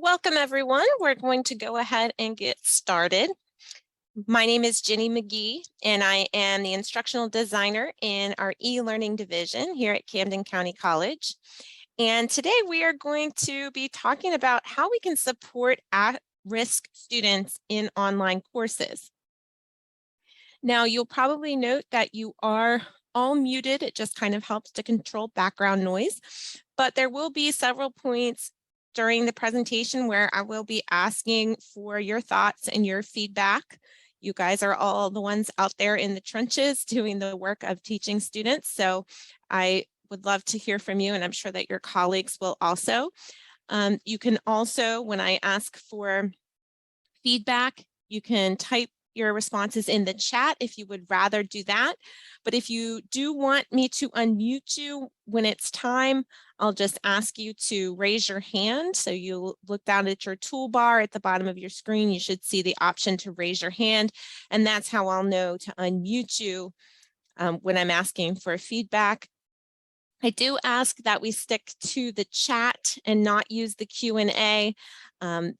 Welcome, everyone. We're going to go ahead and get started. My name is Jenny McGee, and I am the instructional designer in our e-learning division here at Camden County College. And today we are going to be talking about how we can support at-risk students in online courses. Now, you'll probably note that you are all muted. It just kind of helps to control background noise, but there will be several points during the presentation where I will be asking for your thoughts and your feedback. You guys are all the ones out there in the trenches doing the work of teaching students, so I would love to hear from you, and I'm sure that your colleagues will also. You can also, when I ask for feedback, you can type your responses in the chat if you would rather do that. But if you do want me to unmute you when it's time, I'll just ask you to raise your hand. So you look down at your toolbar at the bottom of your screen, you should see the option to raise your hand. And that's how I'll know to unmute you when I'm asking for feedback. I do ask that we stick to the chat and not use the Q&A,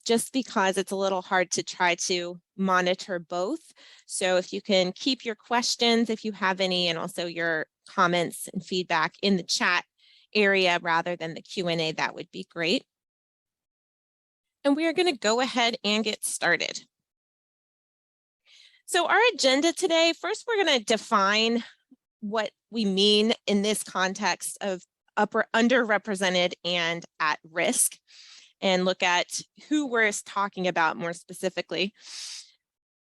just because it's a little hard to try to monitor both. So if you can keep your questions, if you have any, and also your comments and feedback in the chat area rather than the Q&A, that would be great. And we are going to go ahead and get started. So our agenda today, first we're going to define what we mean in this context of underrepresented and at risk, and look at who we're talking about more specifically.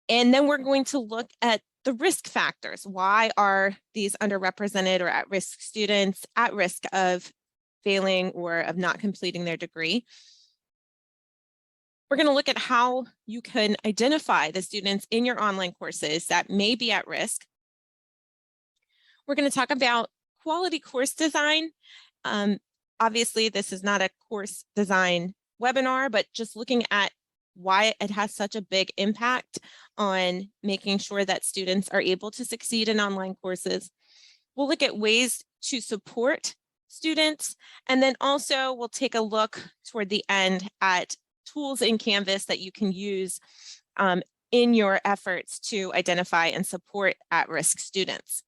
And then we're going to look at the risk factors. Why are these underrepresented or at-risk students at risk of failing or of not completing their degree? We're going to look at how you can identify the students in your online courses that may be at risk. We're going to talk about quality course design. Obviously, this is not a course design webinar, but just looking at why it has such a big impact on making sure that students are able to succeed in online courses. We'll look at ways to support students, and then also we'll take a look toward the end at tools in Canvas that you can use in your efforts to identify and support at-risk students.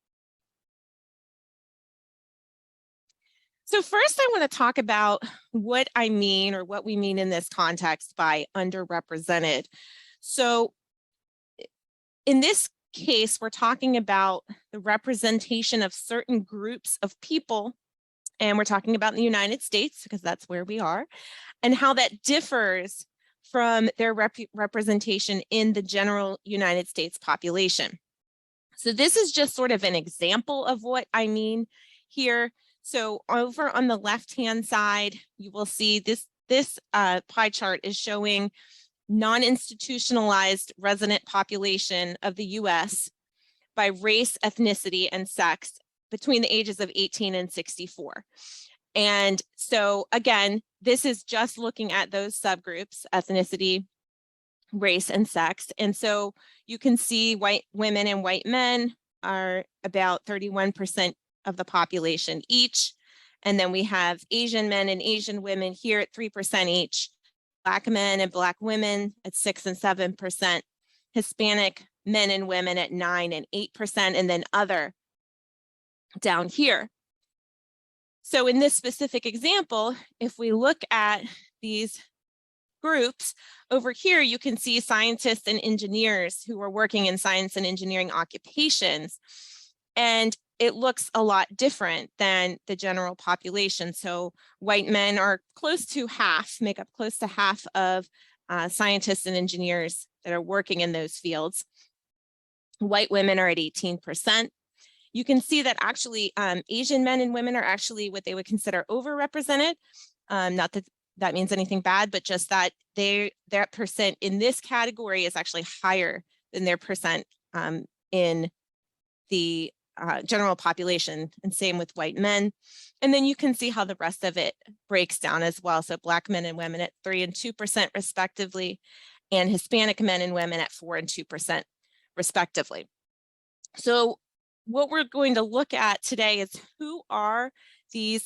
So first, I want to talk about what I mean, or what we mean in this context by underrepresented. So in this case, we're talking about the representation of certain groups of people, and we're talking about the United States because that's where we are, and how that differs from their representation in the general United States population. So this is just sort of an example of what I mean here. So over on the left-hand side, you will see this pie chart is showing non-institutionalized resident population of the US by race, ethnicity, and sex between the ages of 18 and 64. And so again, this is just looking at those subgroups: ethnicity, race, and sex. And so you can see white women and white men are about 31% of the population each. And then we have Asian men and Asian women here at 3% each, Black men and Black women at 6 and 7%, Hispanic men and women at 9 and 8%, and then other down here. So in this specific example, if we look at these groups, over here you can see scientists and engineers who are working in science and engineering occupations. And it looks a lot different than the general population. So white men are close to half, make up close to half of scientists and engineers that are working in those fields. White women are at 18%. You can see that actually Asian men and women are actually what they would consider overrepresented. Not that that means anything bad, but just that their percent in this category is actually higher than their percent in the general population, and same with white men. And then you can see how the rest of it breaks down as well. So Black men and women at 3 and 2% respectively, and Hispanic men and women at 4 and 2% respectively. So what we're going to look at today is who are the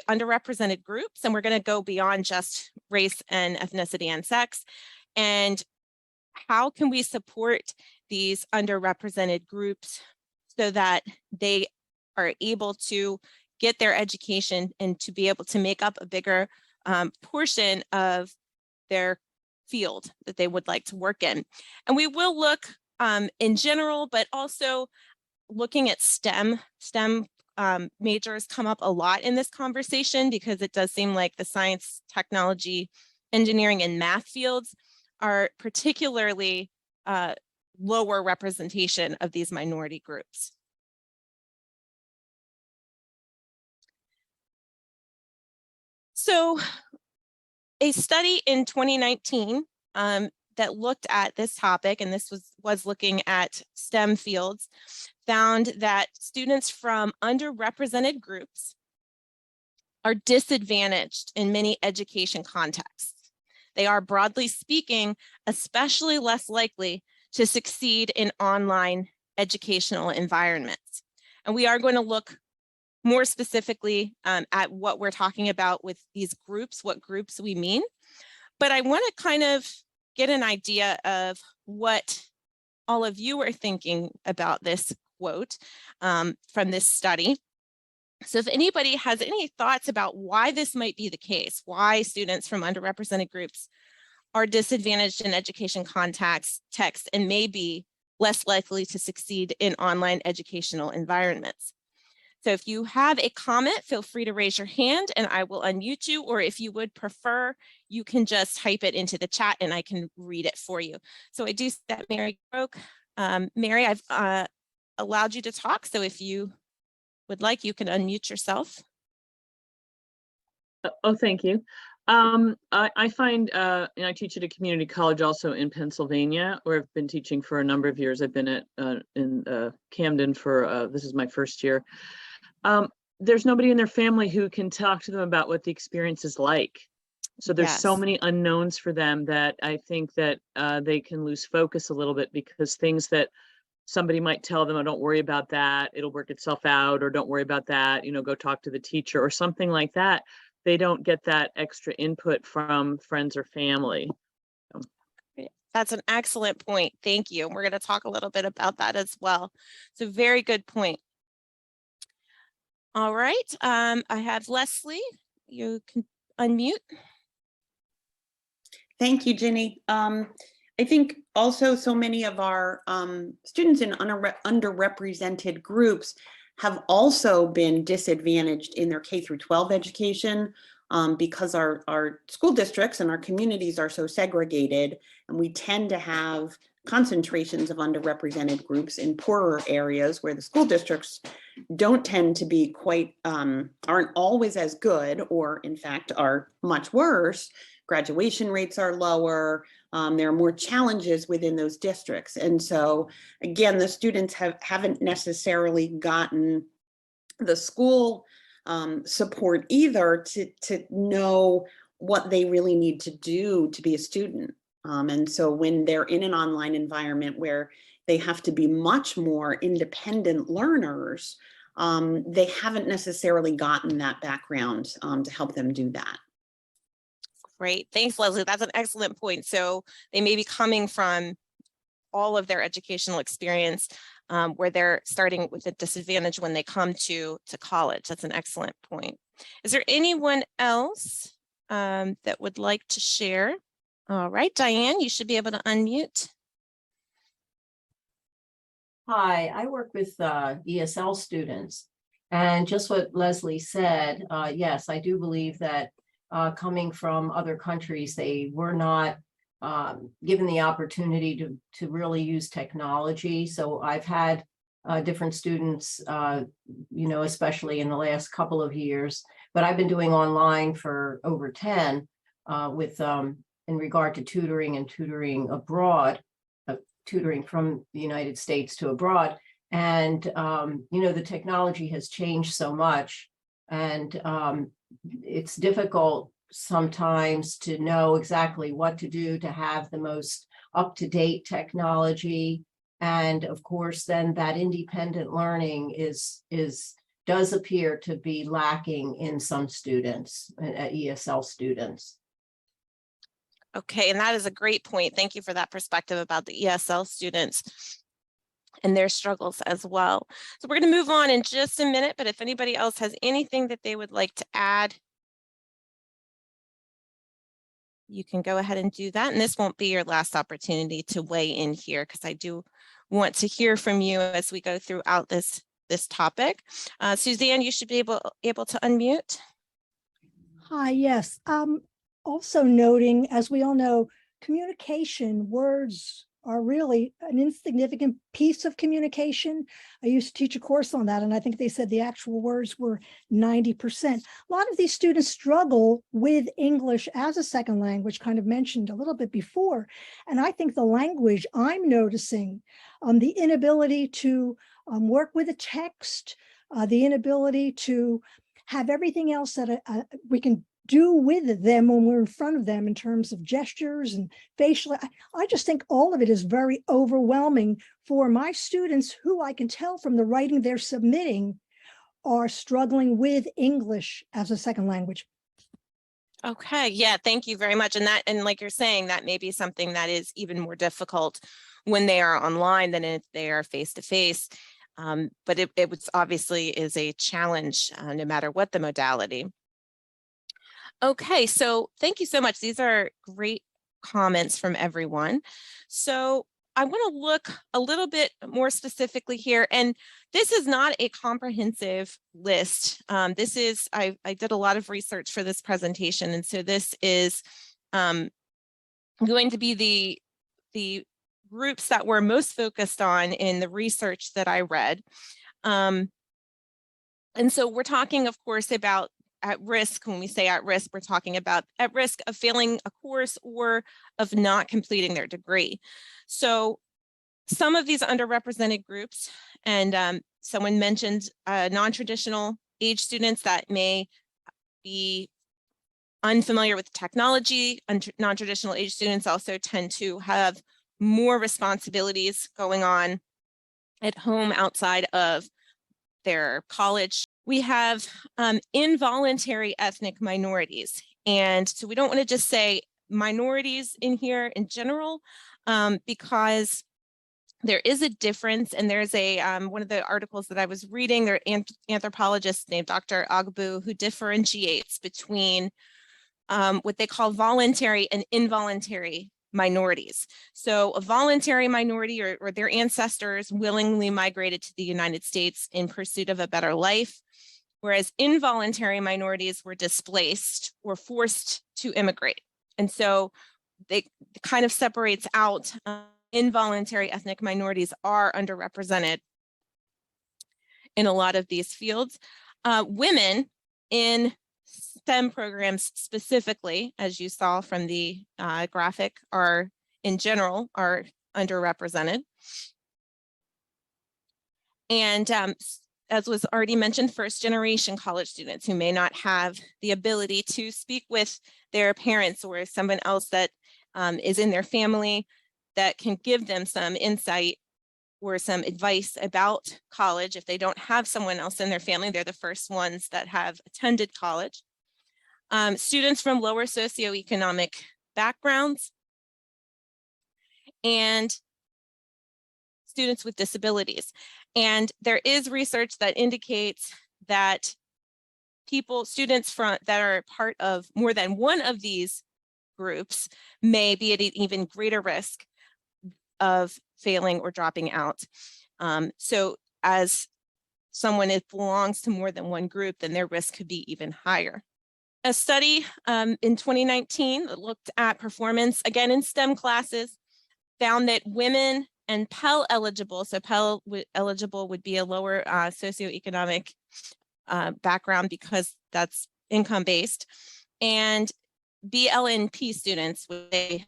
underrepresented groups, and we're going to go beyond just race and ethnicity and sex, and how can we support these underrepresented groups so that they are able to get their education and to be able to make up a bigger portion of their field that they would like to work in. And we will look in general, but also looking at STEM majors come up a lot in this conversation, because it does seem like the science, technology, engineering, and math fields are particularly lower representation of these minority groups. So a study in 2019 that looked at this topic, and this was looking at STEM fields, found that students from underrepresented groups are disadvantaged in many education contexts. They are, broadly speaking, especially less likely to succeed in online educational environments. And we are going to look more specifically at what we're talking about with these groups, what groups we mean. But I want to kind of get an idea of what all of you are thinking about this quote from this study. So if anybody has any thoughts about why this might be the case, why students from underrepresented groups are disadvantaged in education contexts and may be less likely to succeed in online educational environments. So if you have a comment, feel free to raise your hand and I will unmute you, or if you would prefer, you can just type it into the chat and I can read it for you. So I do see that Mary broke. Mary, I've allowed you to talk, so if you would like, you can unmute yourself. Oh, thank you. I find, and I teach at a community college also in Pennsylvania, where I've been teaching for a number of years. I've been at in Camden for, this is my first year. There's nobody in their family who can talk to them about what the experience is like. So there's so many unknowns for them that I think that they can lose focus a little bit, because things that somebody might tell them, oh, don't worry about that, it'll work itself out, or don't worry about that, you know, go talk to the teacher or something like that. They don't get that extra input from friends or family. That's an excellent point. Thank you. We're going to talk a little bit about that as well. So very good point. All right. I have Leslie. You can unmute. Thank you, Ginny. I think also so many of our students in underrepresented groups have also been disadvantaged in their K-12 education because our school districts and our communities are so segregated, and we tend to have concentrations of underrepresented groups in poorer areas where the school districts don't tend to be quite, aren't always as good, or in fact are much worse. Graduation rates are lower. There are more challenges within those districts. And so again, the students haven't necessarily gotten the school support either to know what they really need to do to be a student. And so when they're in an online environment where they have to be much more independent learners, they haven't necessarily gotten that background to help them do that. Great. Thanks, Leslie. That's an excellent point. So they may be coming from all of their educational experience where they're starting with a disadvantage when they come to college. That's an excellent point. Is there anyone else that would like to share? All right, Diane, you should be able to unmute. Hi, I work with ESL students, and just what Leslie said, yes, I do believe that coming from other countries, they were not given the opportunity to really use technology. So I've had different students, you know, especially in the last couple of years, but I've been doing online for over 10 with in regard to tutoring and tutoring abroad, tutoring from the United States to abroad. And, you know, the technology has changed so much, and it's difficult sometimes to know exactly what to do to have the most up-to-date technology. And of course, then that independent learning does appear to be lacking in some students, ESL students. Okay, and that is a great point. Thank you for that perspective about the ESL students and their struggles as well. So we're going to move on in just a minute, but if anybody else has anything that they would like to add, you can go ahead and do that. And this won't be your last opportunity to weigh in here, because I do want to hear from you as we go throughout this topic. Suzanne, you should be able to unmute. Hi, yes. Also noting, as we all know, communication, words are really an insignificant piece of communication. I used to teach a course on that, and I think they said the actual words were 90%. A lot of these students struggle with English as a second language, kind of mentioned a little bit before. And I think the language I'm noticing, the inability to work with a text, the inability to have everything else that we can do with them when we're in front of them in terms of gestures and facial. I just think all of it is very overwhelming for my students, who I can tell from the writing they're submitting are struggling with English as a second language. Okay, yeah, thank you very much. And like you're saying, that may be something that is even more difficult when they are online than if they are face-to-face. But it was obviously is a challenge no matter what the modality. Okay, so thank you so much. These are great comments from everyone. So I want to look a little bit more specifically here, and this is not a comprehensive list. This is, I did a lot of research for this presentation, and so this is going to be the groups that we're most focused on in the research that I read. And so we're talking, of course, about at risk. When we say at risk, we're talking about at risk of failing a course or of not completing their degree. So some of these underrepresented groups, and someone mentioned non-traditional age students that may be unfamiliar with technology. Non-traditional age students also tend to have more responsibilities going on at home outside of their college. We have involuntary ethnic minorities. And so we don't want to just say minorities in here in general, because there is a difference. And there's a one of the articles that I was reading, there an anthropologist named Dr. Agbu, who differentiates between what they call voluntary and involuntary minorities. So a voluntary minority, or their ancestors willingly migrated to the United States in pursuit of a better life, whereas involuntary minorities were displaced or forced to immigrate. And so they kind of separates out involuntary ethnic minorities are underrepresented in a lot of these fields. Women in STEM programs specifically, as you saw from the graphic, are in general are underrepresented. And as was already mentioned, first generation college students who may not have the ability to speak with their parents or someone else that is in their family that can give them some insight or some advice about college. If they don't have someone else in their family, they're the first ones that have attended college. Students from lower socioeconomic backgrounds, and students with disabilities. And there is research that indicates that students that are part of more than one of these groups may be at an even greater risk of failing or dropping out. So as someone that belongs to more than one group, then their risk could be even higher. A study in 2019 that looked at performance, again in STEM classes, found that women and Pell eligible, so Pell eligible would be a lower socioeconomic background because that's income based, and BLNP students, which they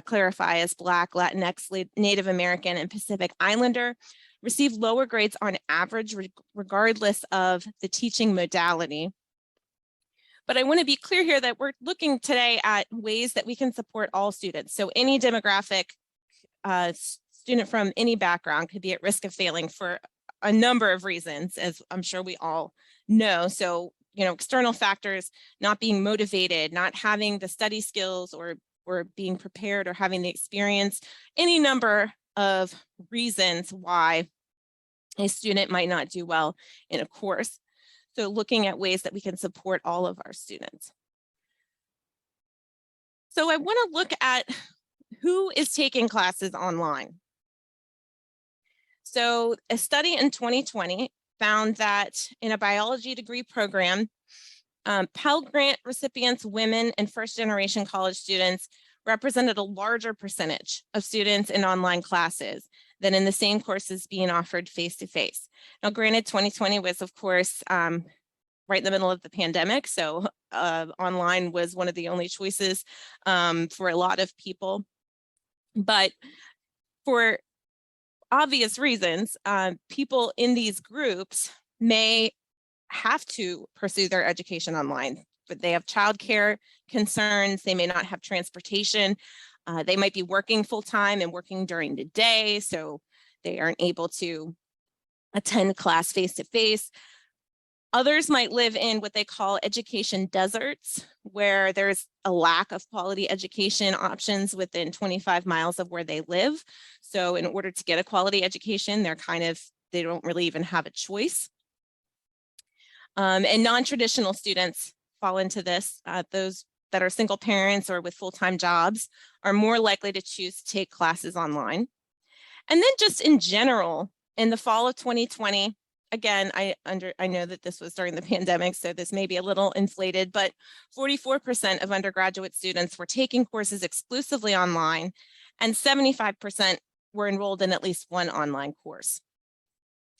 clarify as Black, Latinx, Native American, and Pacific Islander, receive lower grades on average, regardless of the teaching modality. But I want to be clear here that we're looking today at ways that we can support all students. So any demographic student from any background could be at risk of failing for a number of reasons, as I'm sure we all know. So, external factors, not being motivated, not having the study skills or or being prepared or having the experience, any number of reasons why a student might not do well in a course. So looking at ways that we can support all of our students. So I want to look at who is taking classes online. So a study in 2020 found that in a biology degree program, Pell Grant recipients, women, and first-generation college students represented a larger percentage of students in online classes than in the same courses being offered face-to-face. Now, granted, 2020 was, of course, right in the middle of the pandemic, so online was one of the only choices for a lot of people. But for obvious reasons, people in these groups may have to pursue their education online, but they have childcare concerns, they may not have transportation, they might be working full-time and working during the day, so they aren't able to attend class face-to-face. Others might live in what they call education deserts, where there's a lack of quality education options within 25 miles of where they live. So in order to get a quality education, they don't really even have a choice. And non-traditional students fall into this. Those that are single parents or with full-time jobs are more likely to choose to take classes online. And then just in general, in the fall of 2020, again, I know that this was during the pandemic, so this may be a little inflated, but 44% of undergraduate students were taking courses exclusively online, and 75% were enrolled in at least one online course.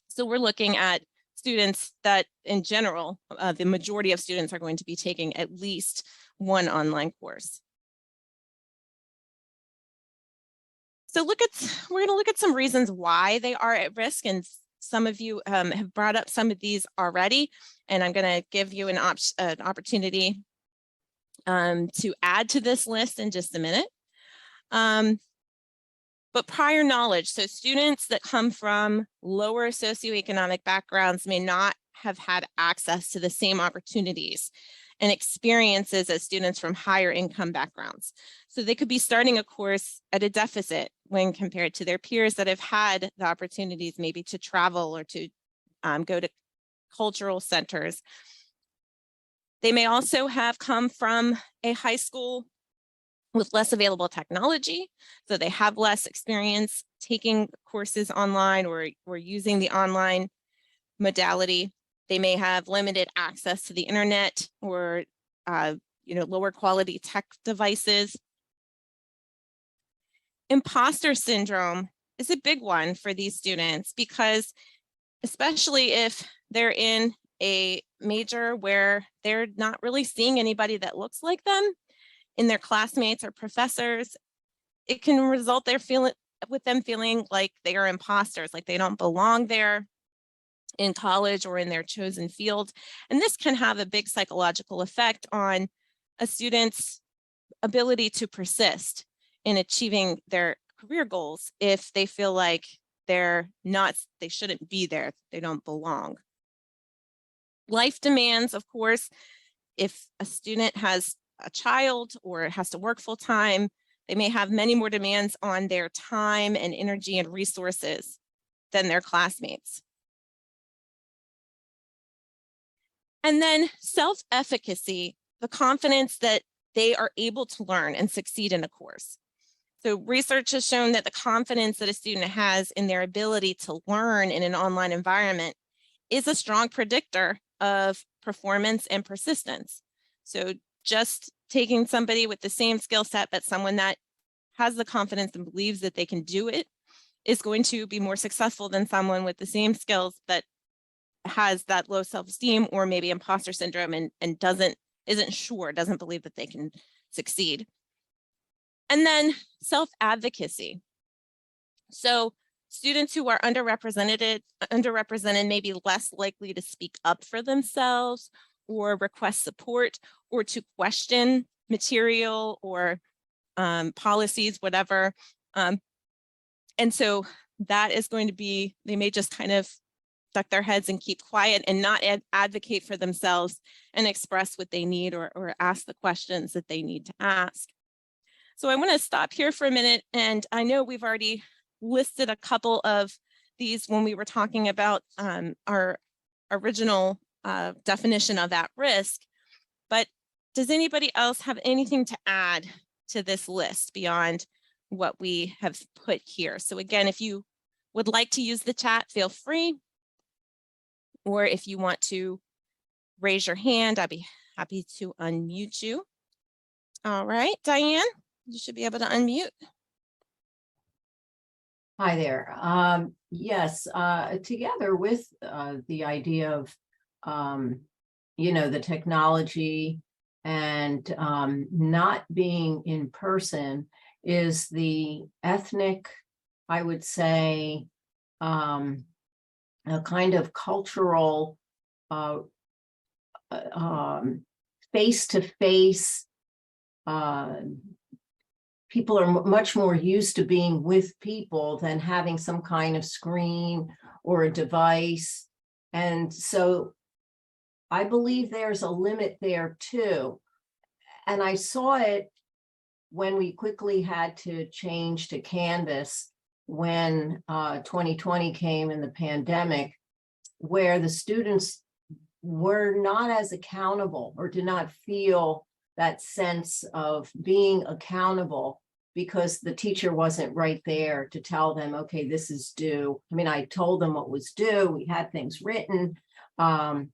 So we're looking at students that, in general, the majority of students are going to be taking at least one online course. So we're going to look at some reasons why they are at risk, and some of you have brought up some of these already, and I'm going to give you an opportunity to add to this list in just a minute. But prior knowledge, so students that come from lower socioeconomic backgrounds may not have had access to the same opportunities and experiences as students from higher income backgrounds. So they could be starting a course at a deficit when compared to their peers that have had the opportunities maybe to travel or to go to cultural centers. They may also have come from a high school with less available technology, so they have less experience taking courses online or using the online modality. They may have limited access to the internet or lower quality tech devices. Imposter syndrome is a big one for these students, because especially if they're in a major where they're not really seeing anybody that looks like them in their classmates or professors, it can result with them feeling like they are imposters, like they don't belong there in college or in their chosen field. And this can have a big psychological effect on a student's ability to persist in achieving their career goals if they feel like they shouldn't be there, they don't belong. Life demands, of course, if a student has a child or has to work full time, they may have many more demands on their time and energy and resources than their classmates. And then self-efficacy, the confidence that they are able to learn and succeed in a course. So research has shown that the confidence that a student has in their ability to learn in an online environment is a strong predictor of performance and persistence. So just taking somebody with the same skill set, but someone that has the confidence and believes that they can do it, is going to be more successful than someone with the same skills but has that low self-esteem or maybe imposter syndrome and doesn't believe that they can succeed. And then self-advocacy. So students who are underrepresented may be less likely to speak up for themselves or request support or to question material or policies, whatever. And so that is going to be, they may just kind of duck their heads and keep quiet and not advocate for themselves and express what they need or ask the questions that they need to ask. So I want to stop here for a minute, and I know we've already listed a couple of these when we were talking about our original definition of at risk, but does anybody else have anything to add to this list beyond what we have put here? So again, if you would like to use the chat, feel free, or if you want to raise your hand, I'd be happy to unmute you. All right, Diane, you should be able to unmute. Hi there. Yes, together with the idea of, the technology and not being in person is the ethnic, I would say, a kind of cultural face-to-face. People are much more used to being with people than having some kind of screen or a device. And so I believe there's a limit there too. And I saw it when we quickly had to change to Canvas when 2020 came and the pandemic, where the students were not as accountable or did not feel that sense of being accountable because the teacher wasn't right there to tell them, okay, this is due. I mean, I told them what was due. We had things written, but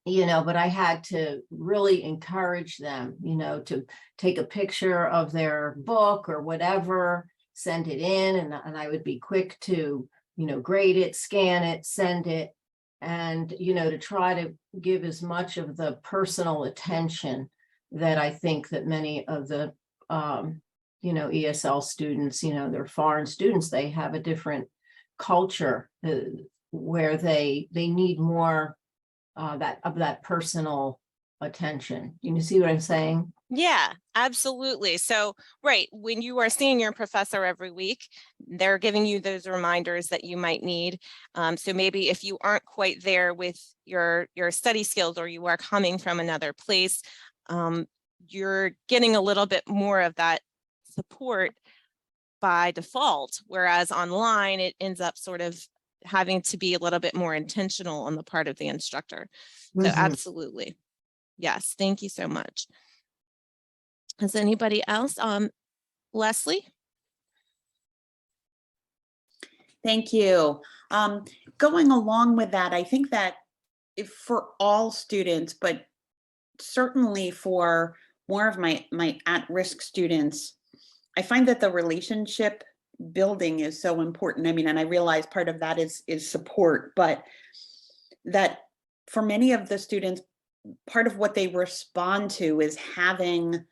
I had to really encourage them, to take a picture of their book or whatever, send it in, and I would be quick to, grade it, scan it, send it, and, to try to give as much of the personal attention that I think that many of the, ESL students, they're foreign students, they have a different culture where they need more of that personal attention. You see what I'm saying? Yeah, absolutely. So, right, when you are seeing your professor every week, they're giving you those reminders that you might need. So maybe if you aren't quite there with your study skills, or you are coming from another place, you're getting a little bit more of that support by default, whereas online it ends up sort of having to be a little bit more intentional on the part of the instructor. So absolutely. Yes, thank you so much. Has anybody else? Leslie? Thank you. Going along with that, I think that if for all students, but certainly for more of my at-risk students, I find that the relationship building is so important. I mean, and I realize part of that is support, but that for many of the students, part of what they respond to is having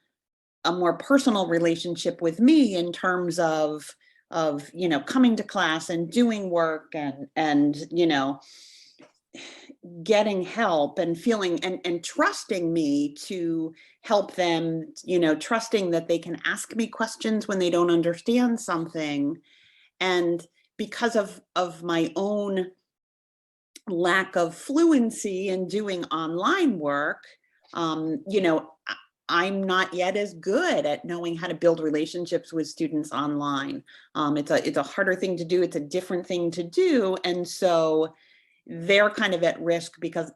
a more personal relationship with me in terms of coming to class and doing work and getting help and feeling and trusting me to help them, trusting that they can ask me questions when they don't understand something. And because of my own lack of fluency in doing online work, I'm not yet as good at knowing how to build relationships with students online. It's a harder thing to do. It's a different thing to do. And so they're kind of at risk because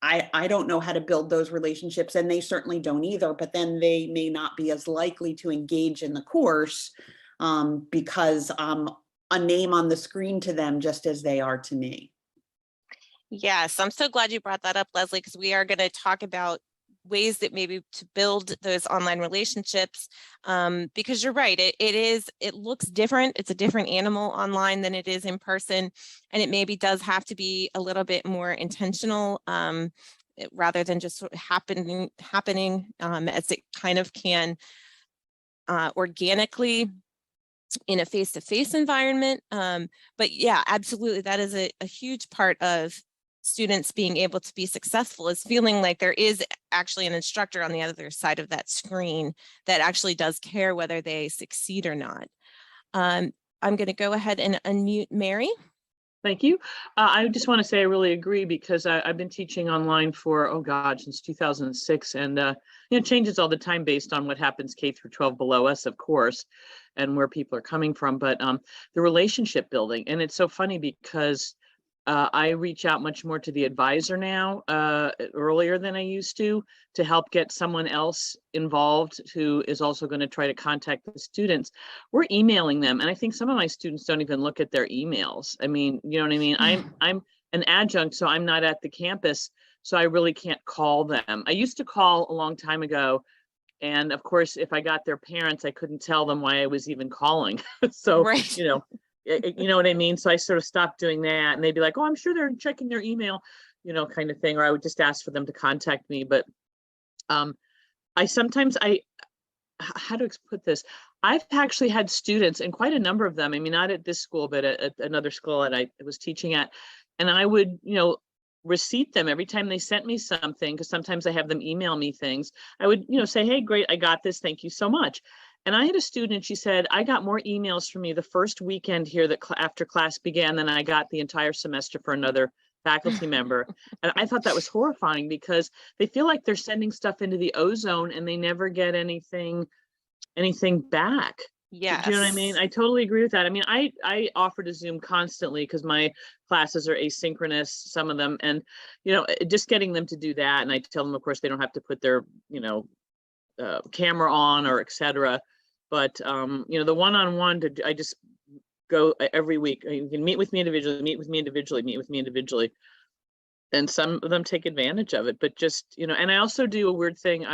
I don't know how to build those relationships, and they certainly don't either, but then they may not be as likely to engage in the course because I'm a name on the screen to them just as they are to me. Yes, I'm so glad you brought that up, Leslie, because we are going to talk about ways that maybe to build those online relationships, because you're right, it looks different. It's a different animal online than it is in person, and it maybe does have to be a little bit more intentional rather than just sort of happening as it kind of can organically in a face-to-face environment. But yeah, absolutely, that is a huge part of students being able to be successful, is feeling like there is actually an instructor on the other side of that screen that actually does care whether they succeed or not. I'm going to go ahead and unmute Mary. Thank you. I just want to say I really agree, because I've been teaching online for, oh God, since 2006. And it changes all the time based on what happens K through 12 below us, of course, and where people are coming from. But the relationship building, and it's so funny because I reach out much more to the advisor now, earlier than I used to help get someone else involved who is also going to try to contact the students. We're emailing them, and I think some of my students don't even look at their emails. I mean, you know what I mean? I'm an adjunct, so I'm not at the campus, so I really can't call them. I used to call a long time ago, and of course, if I got their parents, I couldn't tell them why I was even calling. So, Right. you know what I mean? So I sort of stopped doing that, and they'd be like, oh, I'm sure they're checking their email, kind of thing. Or I would just ask for them to contact me. But I sometimes, how to put this? I've actually had students, and quite a number of them, I mean, not at this school, but at another school that I was teaching at, and I would, receipt them every time they sent me something, because sometimes I have them email me things. I would, say, hey, great, I got this, thank you so much. And I had a student, she said, I got more emails from you the first weekend here that after class began than I got the entire semester for another faculty member. And I thought that was horrifying, because they feel like they're sending stuff into the ozone and they never get anything back. Yes. Do you know what I mean? I totally agree with that. I mean, I offer to Zoom constantly because my classes are asynchronous, some of them, and just getting them to do that. And I tell them, of course, they don't have to put their camera on or etc. But the one-on-one, I just go every week. You can meet with me individually, meet with me individually. And some of them take advantage of it, but just, and I also do a weird thing.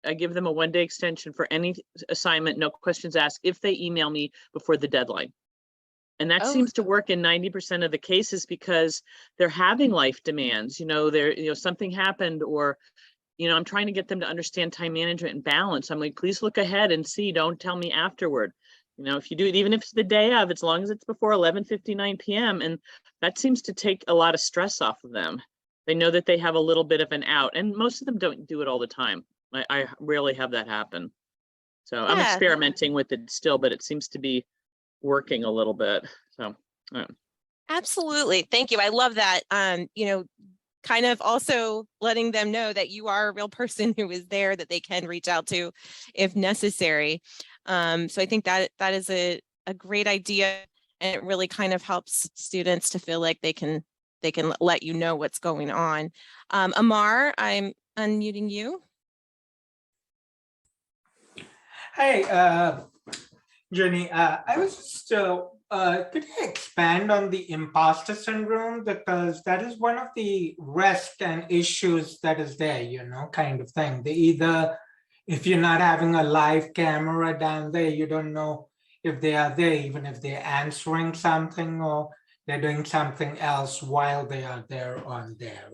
I give them a 1-day extension for any assignment, no questions asked, if they email me before the deadline. And that seems to work in 90% of the cases, because they're having life demands, something happened, or I'm trying to get them to understand time management and balance. I'm like, please look ahead and see, don't tell me afterward. If you do it, even if it's the day of, as long as it's before 11:59 p.m. And that seems to take a lot of stress off of them. They know that they have a little bit of an out, and most of them don't do it all the time. I rarely have that happen. So I'm experimenting with it still, but it seems to be working a little bit. So Absolutely. Thank you. I love that. Kind of also letting them know that you are a real person who is there, that they can reach out to if necessary. So I think that is a great idea, and it really kind of helps students to feel like they can let you know what's going on. Amar, I'm unmuting you. Hi, Jenny. I was just, could you expand on the imposter syndrome? Because that is one of the risks and issues that is there, kind of thing. They either, if you're not having a live camera down there, you don't know if they are there, even if they're answering something or they're doing something else while they are there on there.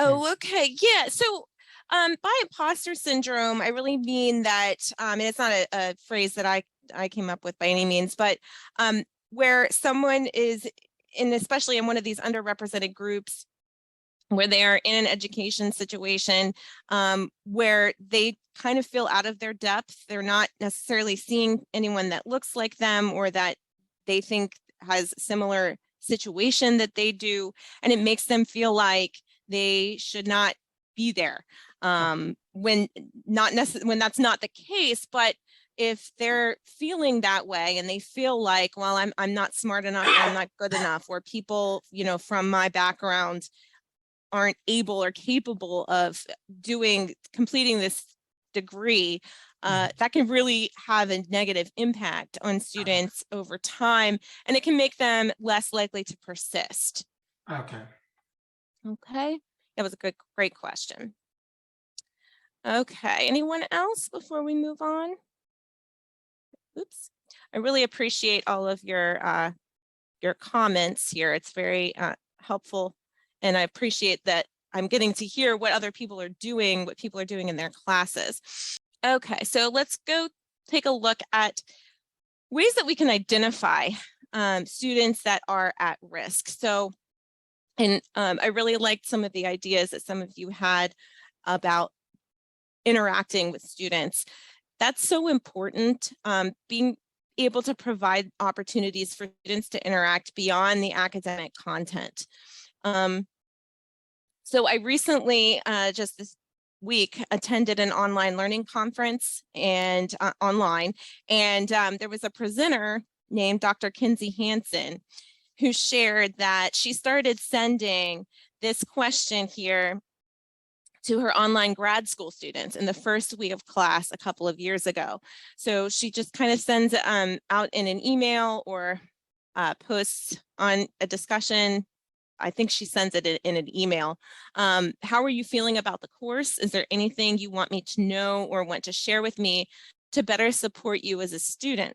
Oh, okay. Yeah. So by imposter syndrome, I really mean that, and it's not a phrase that I came up with by any means, but where someone is especially in one of these underrepresented groups, where they are in an education situation where they kind of feel out of their depth. They're not necessarily seeing anyone that looks like them or that they think has similar situation that they do, and it makes them feel like they should not be there. When that's not the case, but if they're feeling that way and they feel like, well, I'm not smart enough, or I'm not good enough, or people, from my background aren't able or capable of completing this degree, that can really have a negative impact on students over time, and it can make them less likely to persist. Okay, that was a great question. Okay, anyone else before we move on? Oops, I really appreciate all of your comments here. It's very helpful, and I appreciate that I'm getting to hear what other people are doing, what people are doing in their classes. Okay, so let's go take a look at ways that we can identify students that are at risk. So, and I really liked some of the ideas that some of you had about interacting with students. That's so important. able to provide opportunities for students to interact beyond the academic content. So I recently, just this week, attended an online learning conference and online, and there was a presenter named Dr. Kinsey Hansen who shared that she started sending this question here to her online grad school students in the first week of class a couple of years ago. So she just kind of sends it out in an email or posts on a discussion. I think she sends it in an email. How are you feeling about the course? Is there anything you want me to know or want to share with me to better support you as a student?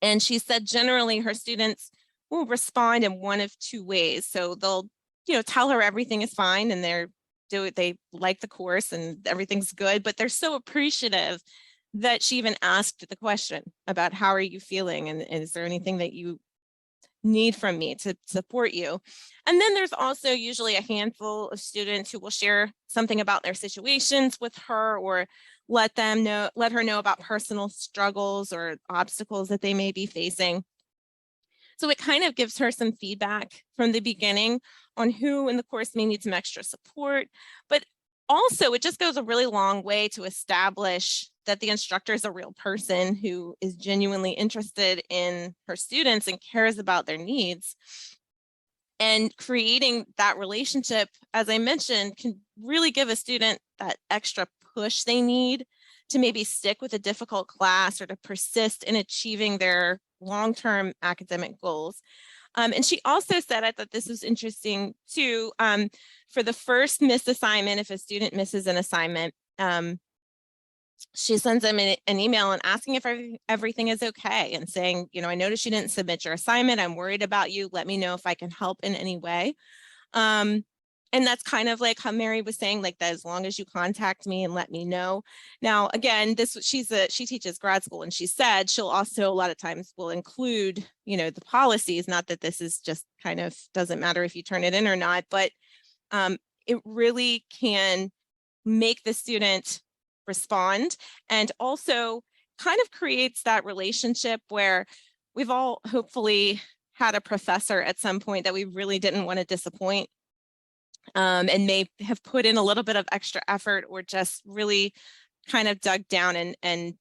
And she said generally her students will respond in one of two ways. So they'll, tell her everything is fine and they like the course and everything's good, but they're so appreciative that she even asked the question about how are you feeling and is there anything that you need from me to support you. And then there's also usually a handful of students who will share something about their situations with her or let her know about personal struggles or obstacles that they may be facing. So it kind of gives her some feedback from the beginning on who in the course may need some extra support, but also it just goes a really long way to establish that the instructor is a real person who is genuinely interested in her students and cares about their needs. And creating that relationship, as I mentioned, can really give a student that extra push they need to maybe stick with a difficult class or to persist in achieving their long-term academic goals. And she also said, I thought this was interesting too, for the first missed assignment, if a student misses an assignment, she sends them an email and asking if everything is okay and saying, I noticed you didn't submit your assignment. I'm worried about you. Let me know if I can help in any way. And that's kind of like how Mary was saying, like that as long as you contact me and let me know. Now, again, she teaches grad school and she said she'll also a lot of times will include, the policies, not that this is just kind of doesn't matter if you turn it in or not, but it really can make the student respond and also kind of creates that relationship where we've all hopefully had a professor at some point that we really didn't want to disappoint. And may have put in a little bit of extra effort or just really kind of dug down and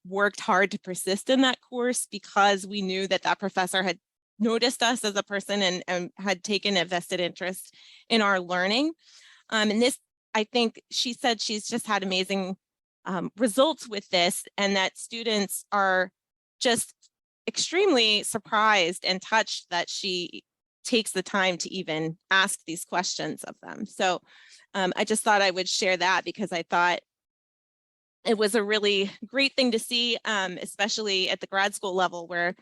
worked hard to persist in that course because we knew that that professor had noticed us as a person and had taken a vested interest in our learning. And this, I think she said she's just had amazing results with this and that students are just extremely surprised and touched that she takes the time to even ask these questions of them. So I just thought I would share that because I thought it was a really great thing to see, especially at the grad school level where,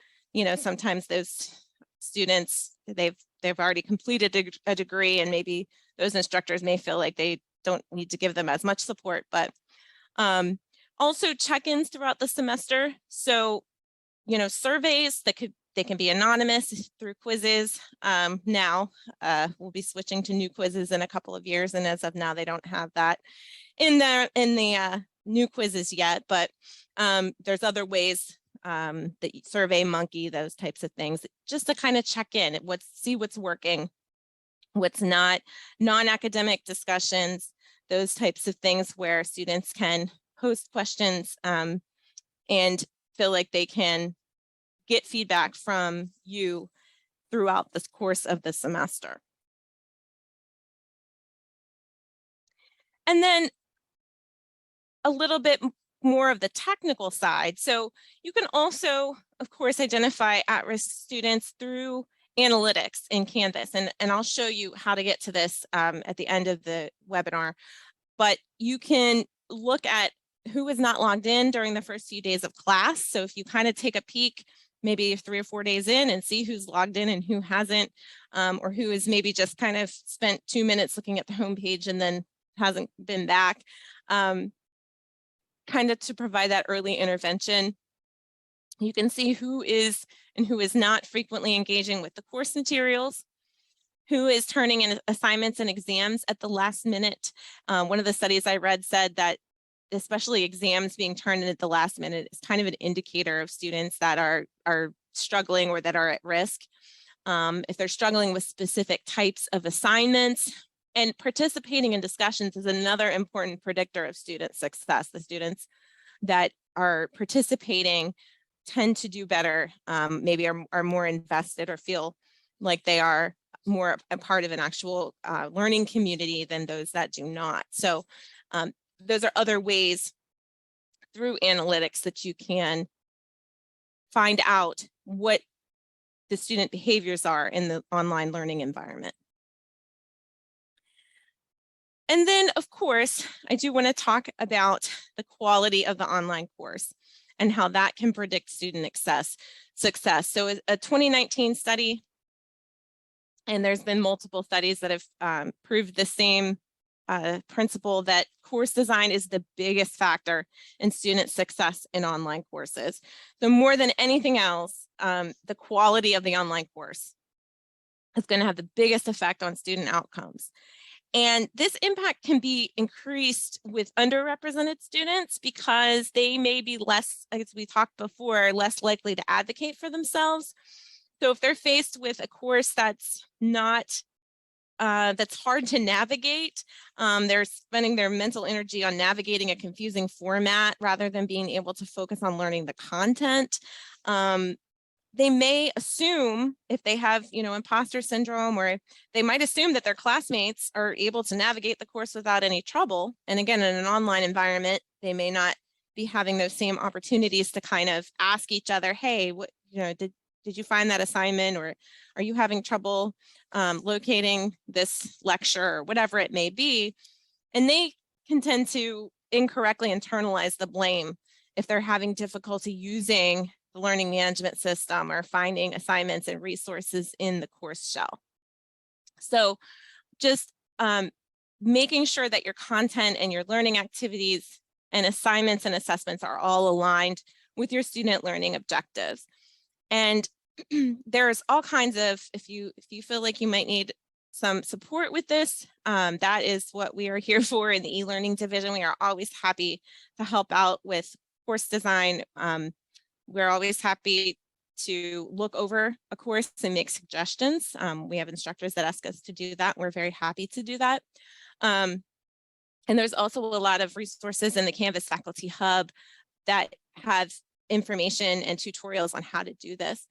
sometimes those students, they've already completed a degree and maybe those instructors may feel like they don't need to give them as much support, but also check-ins throughout the semester. So, surveys they can be anonymous through quizzes. Now we'll be switching to new quizzes in a couple of years. And as of now, they don't have that in the new quizzes yet, but there's other ways that Survey Monkey, those types of things, just to kind of check in, see what's working, what's not, non-academic discussions, those types of things where students can post questions and feel like they can get feedback from you throughout the course of the semester. And then a little bit more of the technical side. So you can also, of course, identify at-risk students through analytics in Canvas. And I'll show you how to get to this at the end of the webinar. But you can look at who is not logged in during the first few days of class. So if you kind of take a peek, maybe 3 or 4 days in and see who's logged in and who hasn't, or who has maybe just kind of spent 2 minutes looking at the homepage and then hasn't been back, kind of to provide that early intervention. You can see who is and who is not frequently engaging with the course materials, who is turning in assignments and exams at the last minute. One of the studies I read said that especially exams being turned in at the last minute, is kind of an indicator of students that are struggling or that are at risk. If they're struggling with specific types of assignments, and participating in discussions is another important predictor of student success. The students that are participating tend to do better, maybe are more invested or feel like they are more a part of an actual learning community than those that do not. So those are other ways through analytics that you can find out what the student behaviors are in the online learning environment. And then, of course, I do want to talk about the quality of the online course and how that can predict student success. So a 2019 study, and there's been multiple studies that have proved the same principle, that course design is the biggest factor in student success in online courses. So more than anything else, the quality of the online course is going to have the biggest effect on student outcomes. And this impact can be increased with underrepresented students because they may be less, as we talked before, less likely to advocate for themselves. So if they're faced with a course that's not, that's hard to navigate, they're spending their mental energy on navigating a confusing format rather than being able to focus on learning the content. They may assume, if they have, imposter syndrome, or they might assume that their classmates are able to navigate the course without any trouble. And again, in an online environment, they may not be having those same opportunities to kind of ask each other, hey, what, did you find that assignment, or are you having trouble locating this lecture, or whatever it may be. And they can tend to incorrectly internalize the blame if they're having difficulty using the learning management system or finding assignments and resources in the course shell. So just making sure that your content and your learning activities and assignments and assessments are all aligned with your student learning objectives. And there's all kinds of, if you feel like you might need some support with this, that is what we are here for in the e-learning division. We are always happy to help out with course design. We're always happy to look over a course and make suggestions. We have instructors that ask us to do that. We're very happy to do that. And there's also a lot of resources in the Canvas Faculty Hub that have information and tutorials on how to do this.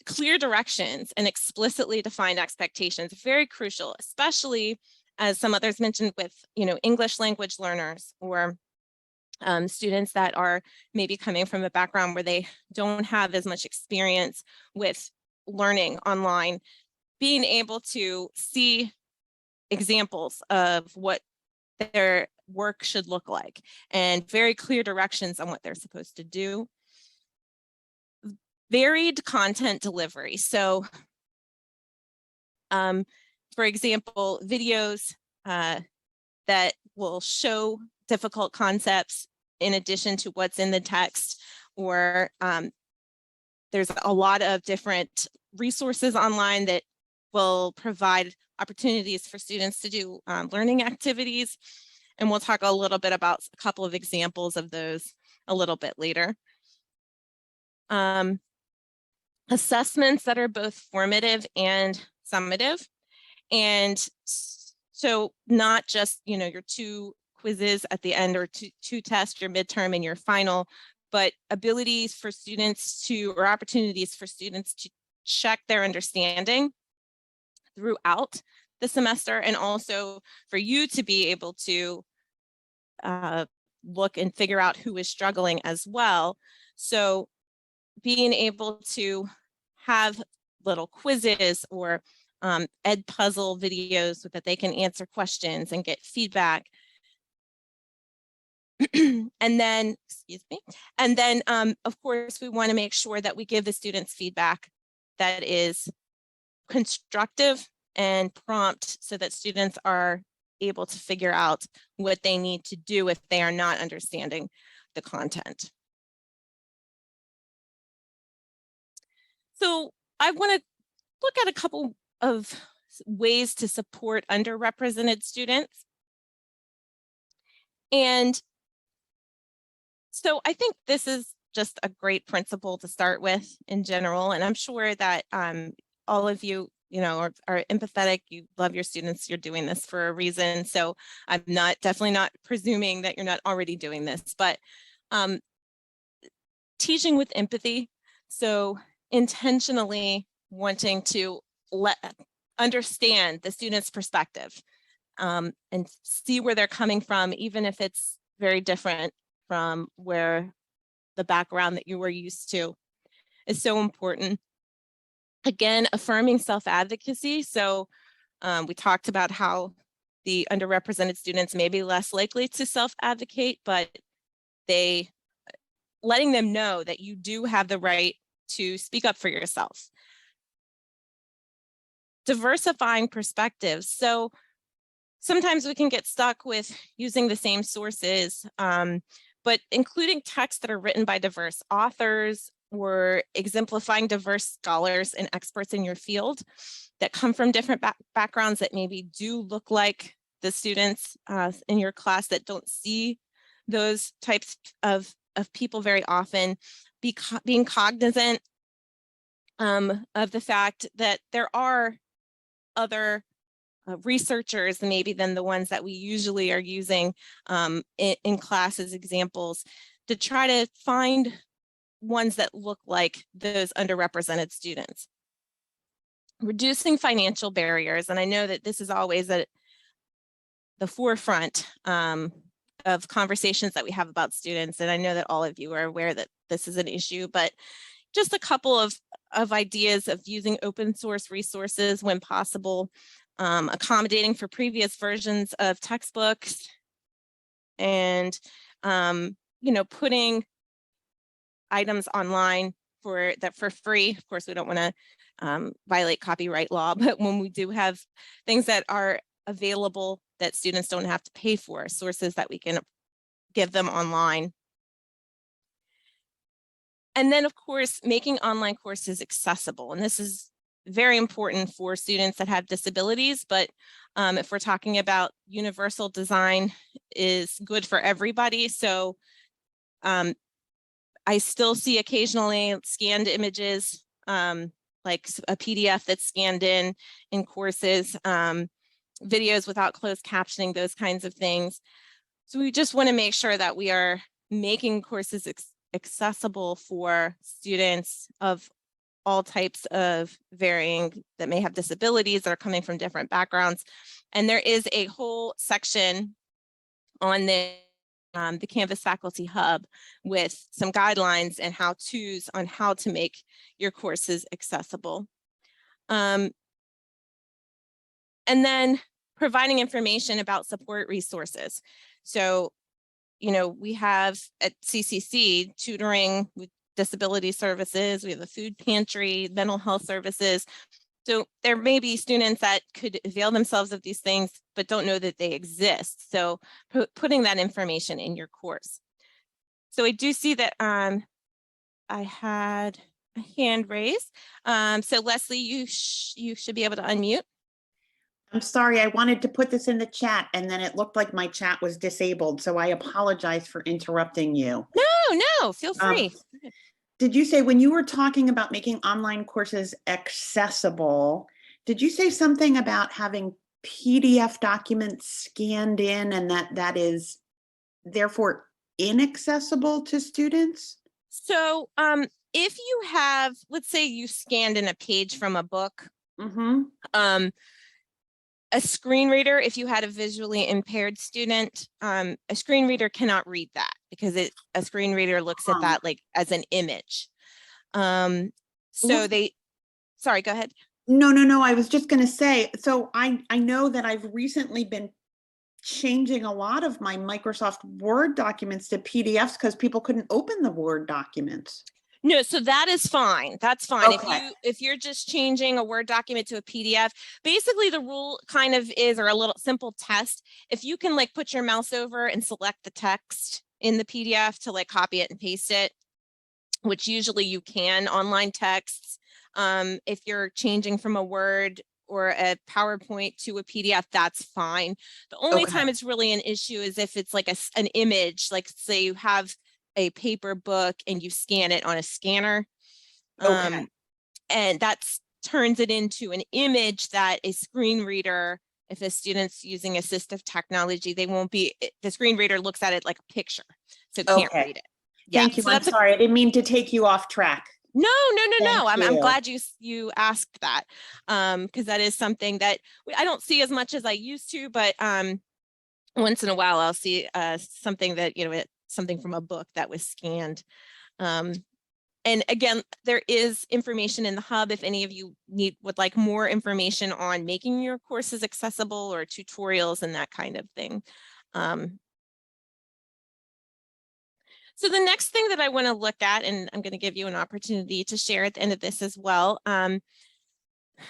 Clear directions and explicitly defined expectations are very crucial, especially as some others mentioned with, English language learners, or students that are maybe coming from a background where they don't have as much experience with learning online. Being able to see examples of what their work should look like and very clear directions on what they're supposed to do. Varied content delivery. So, for example, videos that will show difficult concepts in addition to what's in the text, or there's a lot of different resources online that will provide opportunities for students to do learning activities. And we'll talk a little bit about a couple of examples of those a little bit later. Assessments that are both formative and summative. And so not just, your two quizzes at the end, or two tests, your midterm and your final, but abilities for students to, or opportunities for students to check their understanding throughout the semester, and also for you to be able to look and figure out who is struggling as well. So being able to have little quizzes or ed puzzle videos so that they can answer questions and get feedback. And then, of course, we want to make sure that we give the students feedback that is constructive and prompt, so that students are able to figure out what they need to do if they are not understanding the content. So I want to look at a couple of ways to support underrepresented students. And So I think this is just a great principle to start with in general. And I'm sure that all of you, are empathetic. You love your students. You're doing this for a reason. So I'm definitely not presuming that you're not already doing this, but teaching with empathy. So intentionally wanting to understand the student's perspective and see where they're coming from, even if it's very different from where the background that you were used to, is so important. Again, affirming self-advocacy. So we talked about how the underrepresented students may be less likely to self-advocate, but letting them know that you do have the right to speak up for yourself. Diversifying perspectives. So sometimes we can get stuck with using the same sources, but including texts that are written by diverse authors or exemplifying diverse scholars and experts in your field that come from different backgrounds that maybe do look like the students in your class that don't see those types of people very often. Being cognizant of the fact that there are other researchers maybe than the ones that we usually are using in class as examples, to try to find ones that look like those underrepresented students. Reducing financial barriers, and I know that this is always at the forefront of conversations that we have about students, and I know that all of you are aware that this is an issue, but just a couple of ideas of using open source resources when possible, accommodating for previous versions of textbooks, and putting items online for free. Of course, we don't want to violate copyright law, but when we do have things that are available that students don't have to pay for, sources that we can give them online. And then, of course, making online courses accessible. And this is very important for students that have disabilities, but if we're talking about universal design is good for everybody. So I still see occasionally scanned images, like a PDF that's scanned in courses, videos without closed captioning, those kinds of things. So we just want to make sure that we are making courses accessible for students of all types of varying, that may have disabilities, that are coming from different backgrounds. And there is a whole section on the Canvas Faculty Hub with some guidelines and how-tos on how to make your courses accessible. And then providing information about support resources. So, we have at CCC tutoring with disability services, we have a food pantry, mental health services. So there may be students that could avail themselves of these things, but don't know that they exist. So putting that information in your course. So I do see that I had a hand raised. So Leslie, you should be able to unmute. I'm sorry, I wanted to put this in the chat and then it looked like my chat was disabled. So I apologize for interrupting you. No, feel free. Did you say when you were talking about making online courses accessible, did you say something about having PDF documents scanned in and that is therefore inaccessible to students? So if you have, let's say you scanned in a page from a book, a screen reader, if you had a visually impaired student, a screen reader cannot read that because a screen reader looks at that like as an image. So sorry, go ahead. No, I was just going to say, so I know that I've recently been changing a lot of my Microsoft Word documents to PDFs because people couldn't open the Word documents. No, so that is fine. That's fine. Okay. If you're just changing a Word document to a PDF, basically the rule kind of is, or a little simple test, if you can like put your mouse over and select the text in the PDF to like copy it and paste it, which usually you can online texts. If you're changing from a Word or a PowerPoint to a PDF, that's fine. The only time it's really an issue is if it's like an image, like say you have a paper book and you scan it on a scanner. Okay. And that turns it into an image that a screen reader, if a student's using assistive technology, the screen reader looks at it like a picture, so can't Okay. read it. Yeah, Thank you. so I'm that's sorry. I didn't mean to take you off track. no. Thank I'm you. glad you asked that, because that is something that I don't see as much as I used to, but once in a while I'll see something that, something from a book that was scanned. And again, there is information in the hub if any of you would like more information on making your courses accessible or tutorials and that kind of thing. So the next thing that I want to look at, and I'm going to give you an opportunity to share at the end of this as well.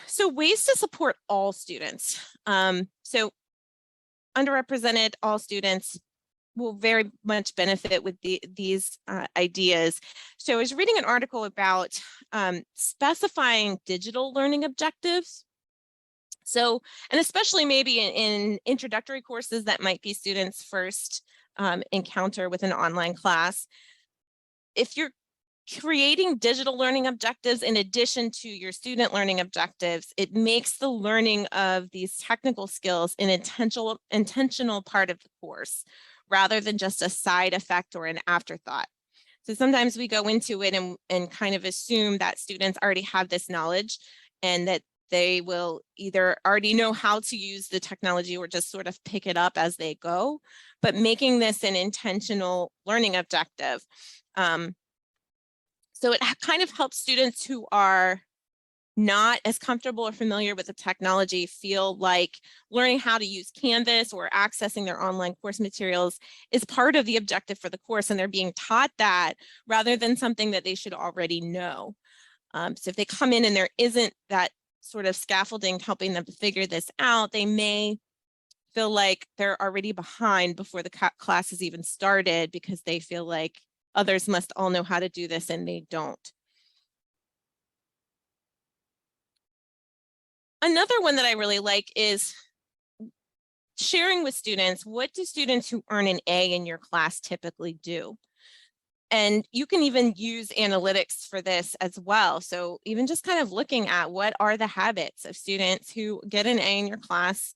So ways to support all students. So underrepresented all students will very much benefit with these ideas. So I was reading an article about specifying digital learning objectives. So, and especially maybe in introductory courses that might be students' first encounter with an online class. If you're creating digital learning objectives in addition to your student learning objectives, it makes the learning of these technical skills an intentional part of the course, rather than just a side effect or an afterthought. So sometimes we go into it and kind of assume that students already have this knowledge and that they will either already know how to use the technology or just sort of pick it up as they go, but making this an intentional learning objective. So it kind of helps students who are not as comfortable or familiar with the technology feel like learning how to use Canvas or accessing their online course materials is part of the objective for the course, and they're being taught that rather than something that they should already know. So if they come in and there isn't that sort of scaffolding helping them to figure this out, they may feel like they're already behind before the class has even started because they feel like others must all know how to do this and they don't. Another one that I really like is sharing with students, what do students who earn an A in your class typically do? And you can even use analytics for this as well. So even just kind of looking at what are the habits of students who get an A in your class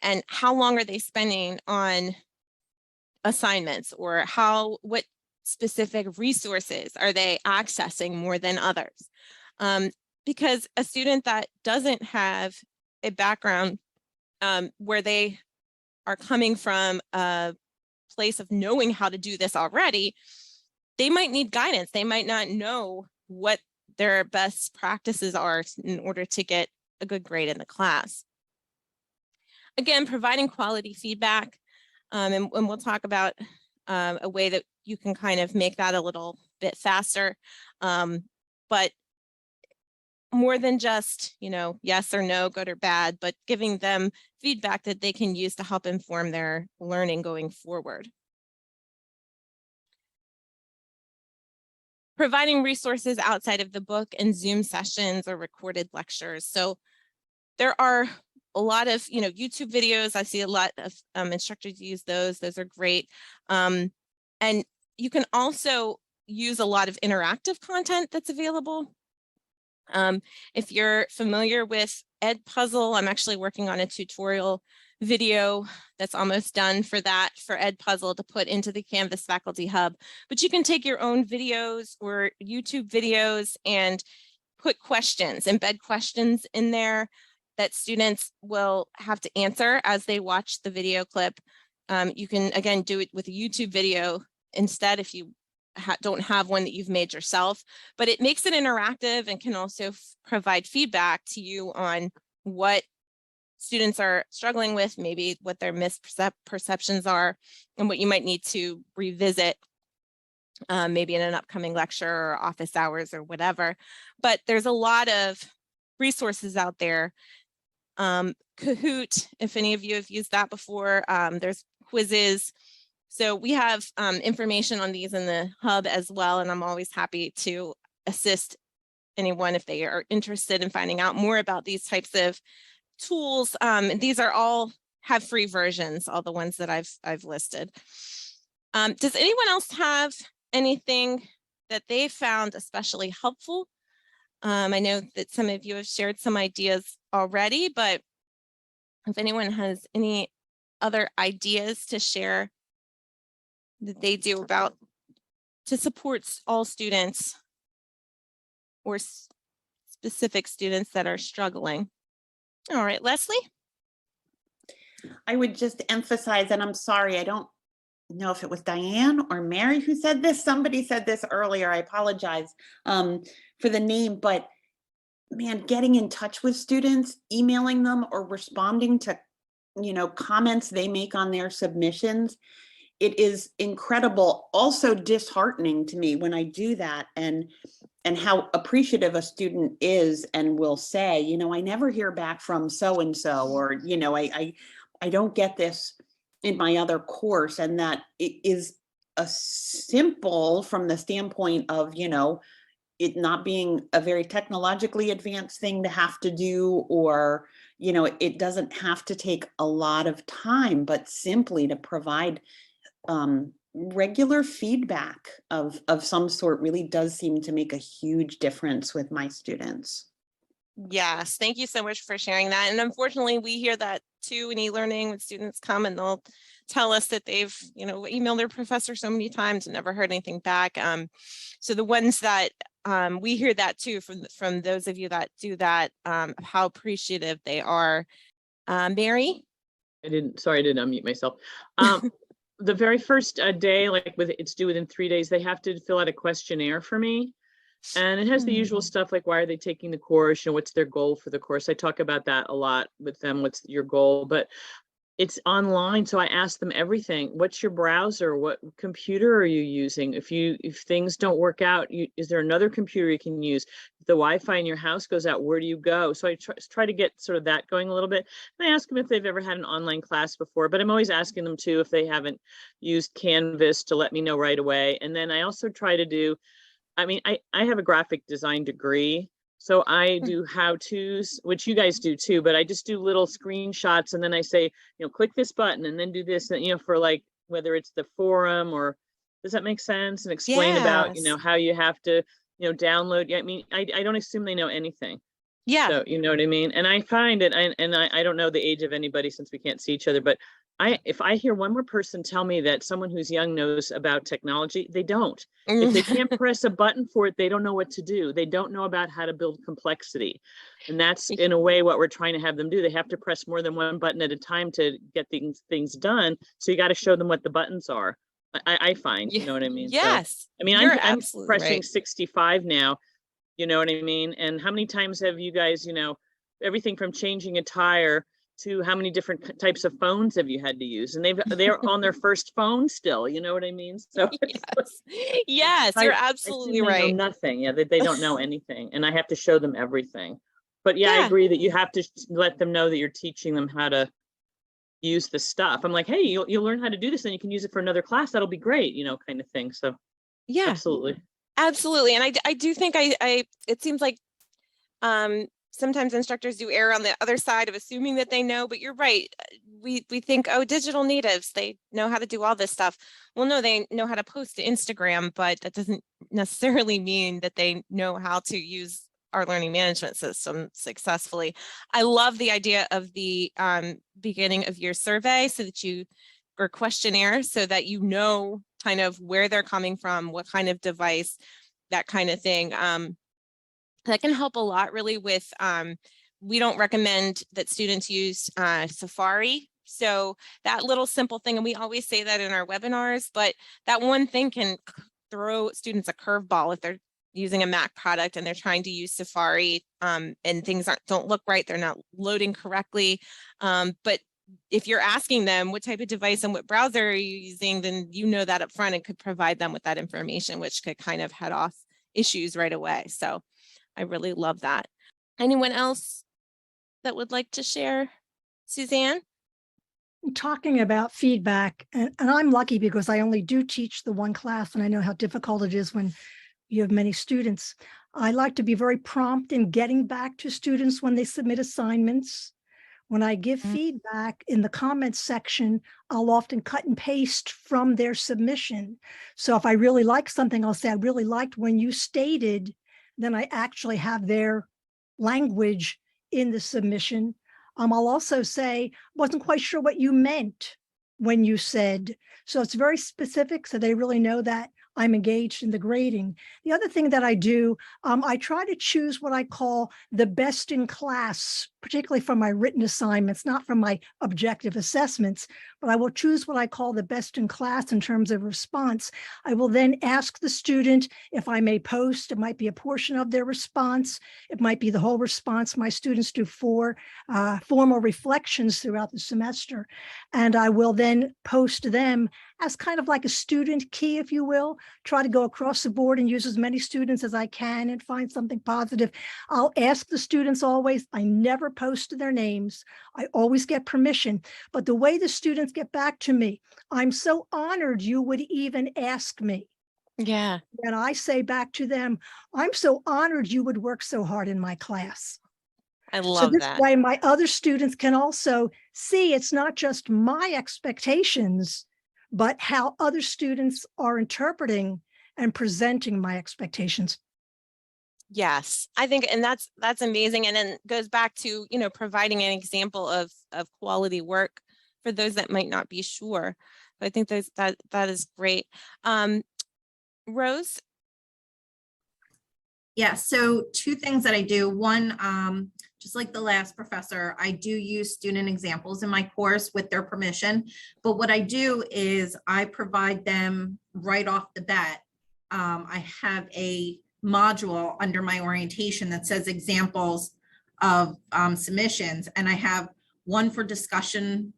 and how long are they spending on assignments, or what specific resources are they accessing more than others? Because a student that doesn't have a background where they are coming from a place of knowing how to do this already, they might need guidance. They might not know what their best practices are in order to get a good grade in the class. Again, providing quality feedback, and we'll talk about a way that you can kind of make that a little bit faster. But more than just, yes or no, good or bad, but giving them feedback that they can use to help inform their learning going forward. Providing resources outside of the book and Zoom sessions or recorded lectures. So there are a lot of, YouTube videos. I see a lot of instructors use those. Those are great. And you can also use a lot of interactive content that's available. If you're familiar with Edpuzzle, I'm actually working on a tutorial video that's almost done for Edpuzzle to put into the Canvas Faculty Hub. But you can take your own videos or YouTube videos and put questions, embed questions in there that students will have to answer as they watch the video clip. You can, again, do it with a YouTube video instead if you don't have one that you've made yourself, but it makes it interactive and can also provide feedback to you on what students are struggling with, maybe what their misperceptions are, and what you might need to revisit maybe in an upcoming lecture or office hours or whatever. But there's a lot of resources out there. Kahoot, if any of you have used that before, there's quizzes. So we have information on these in the hub as well, and I'm always happy to assist anyone if they are interested in finding out more about these types of tools. These are all have free versions, all the ones that I've listed. Does anyone else have anything that they found especially helpful. I know that some of you have shared some ideas already, but if anyone has any other ideas to share that they do to support all students or specific students that are struggling. All right, Leslie? I would just emphasize, and I'm sorry, I don't know if it was Diane or Mary who said this. Somebody said this earlier. I apologize for the name, but man, getting in touch with students, emailing them or responding to, comments they make on their submissions, it is incredible, also disheartening to me when I do that, and how appreciative a student is and will say, I never hear back from so-and-so, or, I don't get this in my other course. And that it is a simple, from the standpoint of, it not being a very technologically advanced thing to have to do, or, it doesn't have to take a lot of time, but simply to provide regular feedback of some sort really does seem to make a huge difference with my students. Yes, thank you so much for sharing that. And unfortunately, we hear that too in e-learning when students come and they'll tell us that they've, emailed their professor so many times and never heard anything back. So the ones that we hear that too from those of you that do that, how appreciative they are. Mary? I didn't unmute myself. The very first day, it's due within 3 days, they have to fill out a questionnaire for me. And it has the usual stuff like, why are they taking the course? What's their goal for the course? I talk about that a lot with them. What's your goal? But it's online. So I ask them everything. What's your browser? What computer are you using? If things don't work out, is there another computer you can use? If the Wi-Fi in your house goes out, where do you go? So I try to get sort of that going a little bit. And I ask them if they've ever had an online class before, but I'm always asking them too, if they haven't used Canvas, to let me know right away. And then I also try to do, I have a graphic design degree, so I do how-tos, which you guys do too, but I just do little screenshots, and then I say, click this button and then do this, and, for whether it's the forum or, does that make sense? And explain about, how you have to, download. I don't assume they know anything. Yeah. So, you know what I mean? And I find it, and I don't know the age of anybody since we can't see each other, but if I hear one more person tell me that someone who's young knows about technology, they don't. If they can't press a button for it, they don't know what to do. They don't know about how to build complexity. And that's in a way what we're trying to have them do. They have to press more than one button at a time to get things done. So you got to show them what the buttons are. I find, you know what I mean? Yes. So, I'm pressing 65 now, you know what I mean? And how many times have you guys, everything from changing a tire to how many different types of phones have you had to use? And they're on their first phone still, you know what I mean? So yes, you're absolutely right. Know nothing. Yeah, they don't know anything. And I have to show them everything. But yeah, I agree that you have to let them know that you're teaching them how to use the stuff. I'm like, hey, you'll learn how to do this, and you can use it for another class. That'll be great, kind of thing. So yeah, absolutely. And I do think it seems like sometimes instructors do err on the other side of assuming that they know, but you're right. We think, oh, digital natives, they know how to do all this stuff. Well, no, they know how to post to Instagram, but that doesn't necessarily mean that they know how to use our learning management system successfully. I love the idea of the beginning of your survey or questionnaire, so that kind of where they're coming from, what kind of device, that kind of thing. That can help a lot really with, we don't recommend that students use Safari. So that little simple thing, and we always say that in our webinars, but that one thing can throw students a curveball if they're using a Mac product and they're trying to use Safari and things don't look right, they're not loading correctly. But if you're asking them what type of device and what browser are you using, then that up front and could provide them with that information, which could kind of head off issues right away. So I really love that. Anyone else that would like to share? Suzanne? Talking about feedback, and I'm lucky because I only do teach the one class, and I know how difficult it is when you have many students. I like to be very prompt in getting back to students when they submit assignments When I give Mm. feedback in the comments section, I'll often cut and paste from their submission. So if I really like something, I'll say, I really liked when you stated, then I actually have their language in the submission. I'll also say, wasn't quite sure what you meant when you said. So it's very specific, so they really know that I'm engaged in the grading. The other thing that I do, I try to choose what I call the best in class, particularly from my written assignments, not from my objective assessments, but I will choose what I call the best in class in terms of response. I will then ask the student if I may post. It might be a portion of their response. It might be the whole response. My students do 4 formal reflections throughout the semester. And I will then post them as kind of like a student key, if you will, try to go across the board and use as many students as I can and find something positive. I'll ask the students always, I never post their names. I always get permission. But the way the students get back to me, I'm so honored you would even ask me. Yeah. And I say back to them, I'm so honored you would work so hard in my class. I So love this that. way my other students can also see it's not just my expectations, but how other students are interpreting and presenting my expectations. Yes, I think, and that's amazing. And then goes back to, providing an example of quality work for those that might not be sure. But I think that is great. Rose? Yeah, so 2 things that I do. One, just like the last professor, I do use student examples in my course with their permission. But what I do is I provide them right off the bat. I have a module under my orientation that says examples of submissions, and I have one for discussion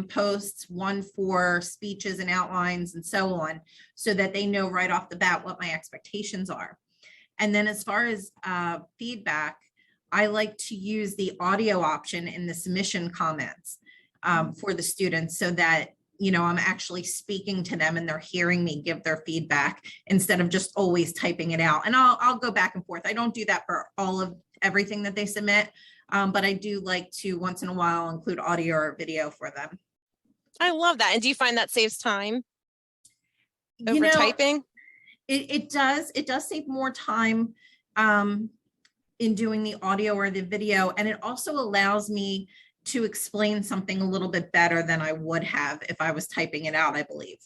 posts, one for speeches and outlines and so on, so that they know right off the bat what my expectations are. And then as far as feedback, I like to use the audio option in the submission comments for the students, so that, I'm actually speaking to them and they're hearing me give their feedback instead of just always typing it out. And I'll go back and forth. I don't do that for everything that they submit, but I do like to once in a while include audio or video for them. I love that. And do you find that saves time over typing? It does save more time in doing the audio or the video. And it also allows me to explain something a little bit better than I would have if I was typing it out, I believe.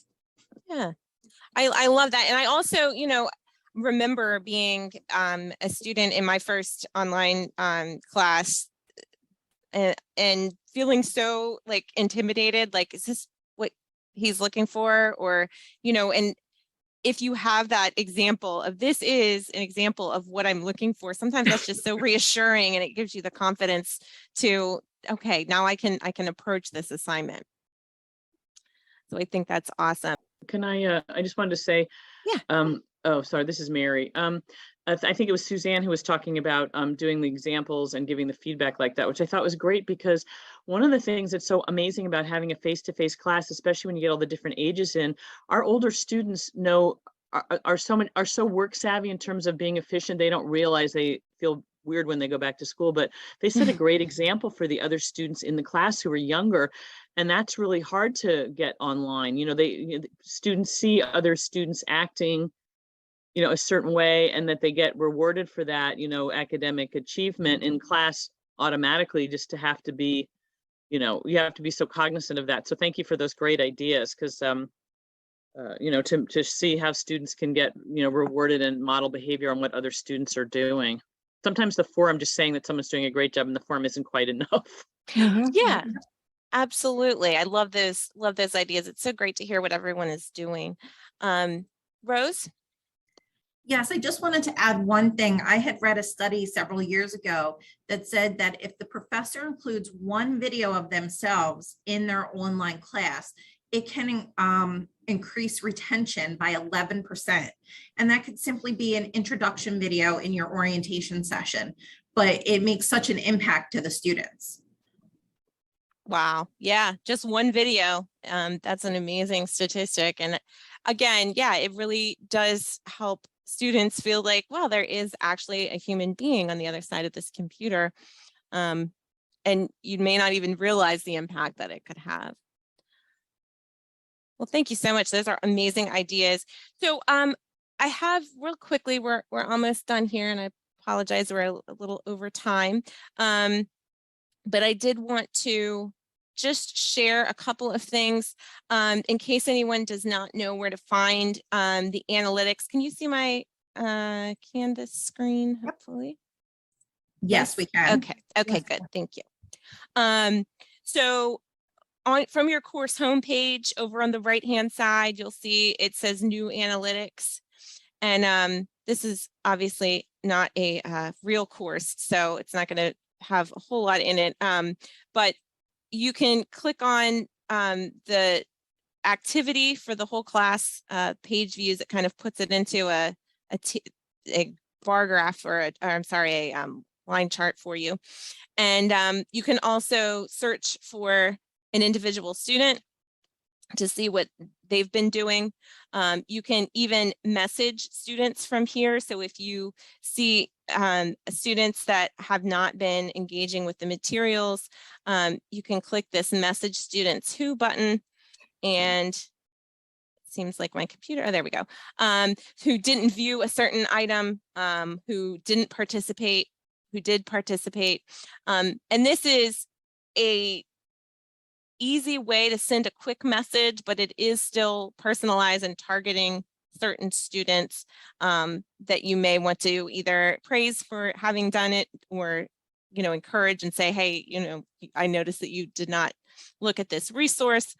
Yeah, I love that. And I also, remember being a student in my first online class and feeling so like intimidated, like, is this what he's looking for? Or, and if you have that example of, this is an example of what I'm looking for, sometimes that's just so reassuring, and it gives you the confidence to, okay, now I can approach this assignment. So I think that's awesome. Can I just wanted to say, Yeah. Oh, sorry, this is Mary. I think it was Suzanne who was talking about doing the examples and giving the feedback like that, which I thought was great, because one of the things that's so amazing about having a face-to-face class, especially when you get all the different ages in, our older students are so work savvy in terms of being efficient. They don't realize, they feel weird when they go back to school, but they set a great example for the other students in the class who are younger. And that's really hard to get online. Students see other students acting a certain way, and that they get rewarded for that, academic achievement in class automatically, just to have to be, you have to be so cognizant of that. So thank you for those great ideas, because, to see how students can get, rewarded and model behavior on what other students are doing. Sometimes the form just saying that someone's doing a great job in the form isn't quite enough. Yeah, absolutely. I love those ideas. It's so great to hear what everyone is doing. Rose? Yes, I just wanted to add one thing. I had read a study several years ago that said that if the professor includes one video of themselves in their online class, it can increase retention by 11%. And that could simply be an introduction video in your orientation session, but it makes such an impact to the students. Wow. Yeah, just one video. That's an amazing statistic. And again, yeah, it really does help students feel like, wow, there is actually a human being on the other side of this computer. and you may not even realize the impact that it could have. Well, thank you so much. Those are amazing ideas. So I have real quickly, we're almost done here, and I apologize, we're a little over time. But I did want to just share a couple of things in case anyone does not know where to find the analytics. Can you see my Canvas screen, hopefully? Yes, we can. Okay, okay, good, thank you. So from your course homepage, over on the right-hand side, you'll see it says New Analytics. And this is obviously not a real course, so it's not going to have a whole lot in it. But you can click on the activity for the whole class page views. It kind of puts it into a bar graph, or I'm sorry, a line chart for you. And you can also search for an individual student to see what they've been doing. You can even message students from here. So if you see students that have not been engaging with the materials, you can click this message students who button, and it seems like my computer, oh, there we go, who didn't view a certain item, who didn't participate, who did participate. And this is a easy way to send a quick message, but it is still personalized and targeting certain students that you may want to either praise for having done it, or, you know, encourage and say, hey, you know, I noticed that you did not look at this resource.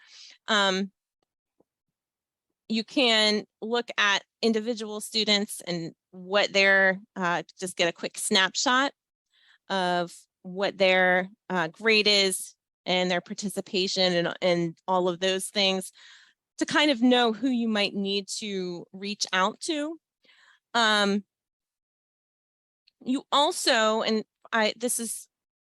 You can look at individual students and what their, just get a quick snapshot of what their grade is, and their participation, and all of those things, to kind of know who you might need to reach out to. You also, and I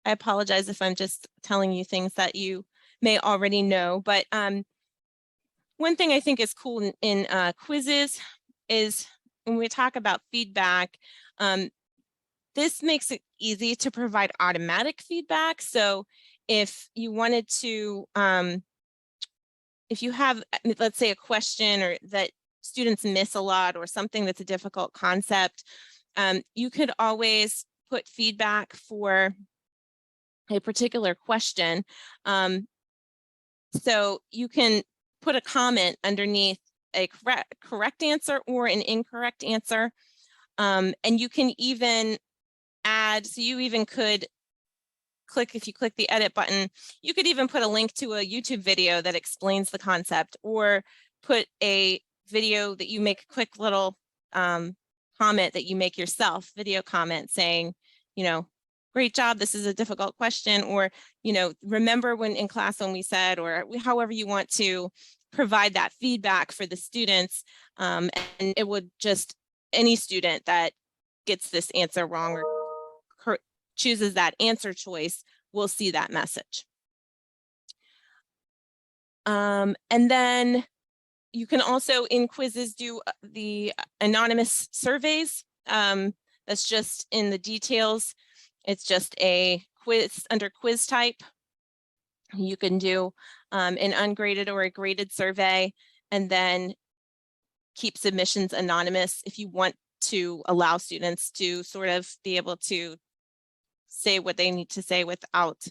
apologize if I'm just telling you things that you may already know, but one thing I think is cool in quizzes is when we talk about feedback, this makes it easy to provide automatic feedback. So if you wanted to, if you have, let's say, a question or that students miss a lot, or something that's a difficult concept, you could always put feedback for a particular question. So you can put a comment underneath a correct answer or an incorrect answer. And you can even add, so you even could click, if you click the edit button, you could even put a link to a YouTube video that explains the concept, or put a video that you make a quick little comment that you make yourself, video comment saying, you know, great job, this is a difficult question, or, you know, remember when in class when we said, or however you want to provide that feedback for the students. And it would just, any student that gets this answer wrong or chooses that answer choice will see that message. And then you can also in quizzes do the anonymous surveys. That's just in the details. It's just a quiz under quiz type. You can do an ungraded or a graded survey, and then keep submissions anonymous if you want to allow students to sort of be able to say what they need to say without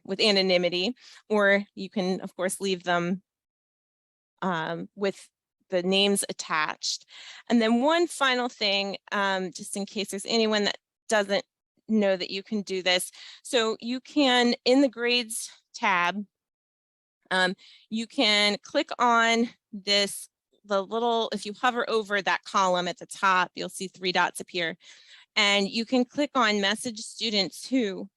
with anonymity, or you can of course leave them with the names attached. And then one final thing, just in case there's anyone that doesn't know that you can do this. So you can, in the grades tab, you can click on this, the little, if you hover over that column at the top, you'll see 3 dots appear. And you can click on message students who,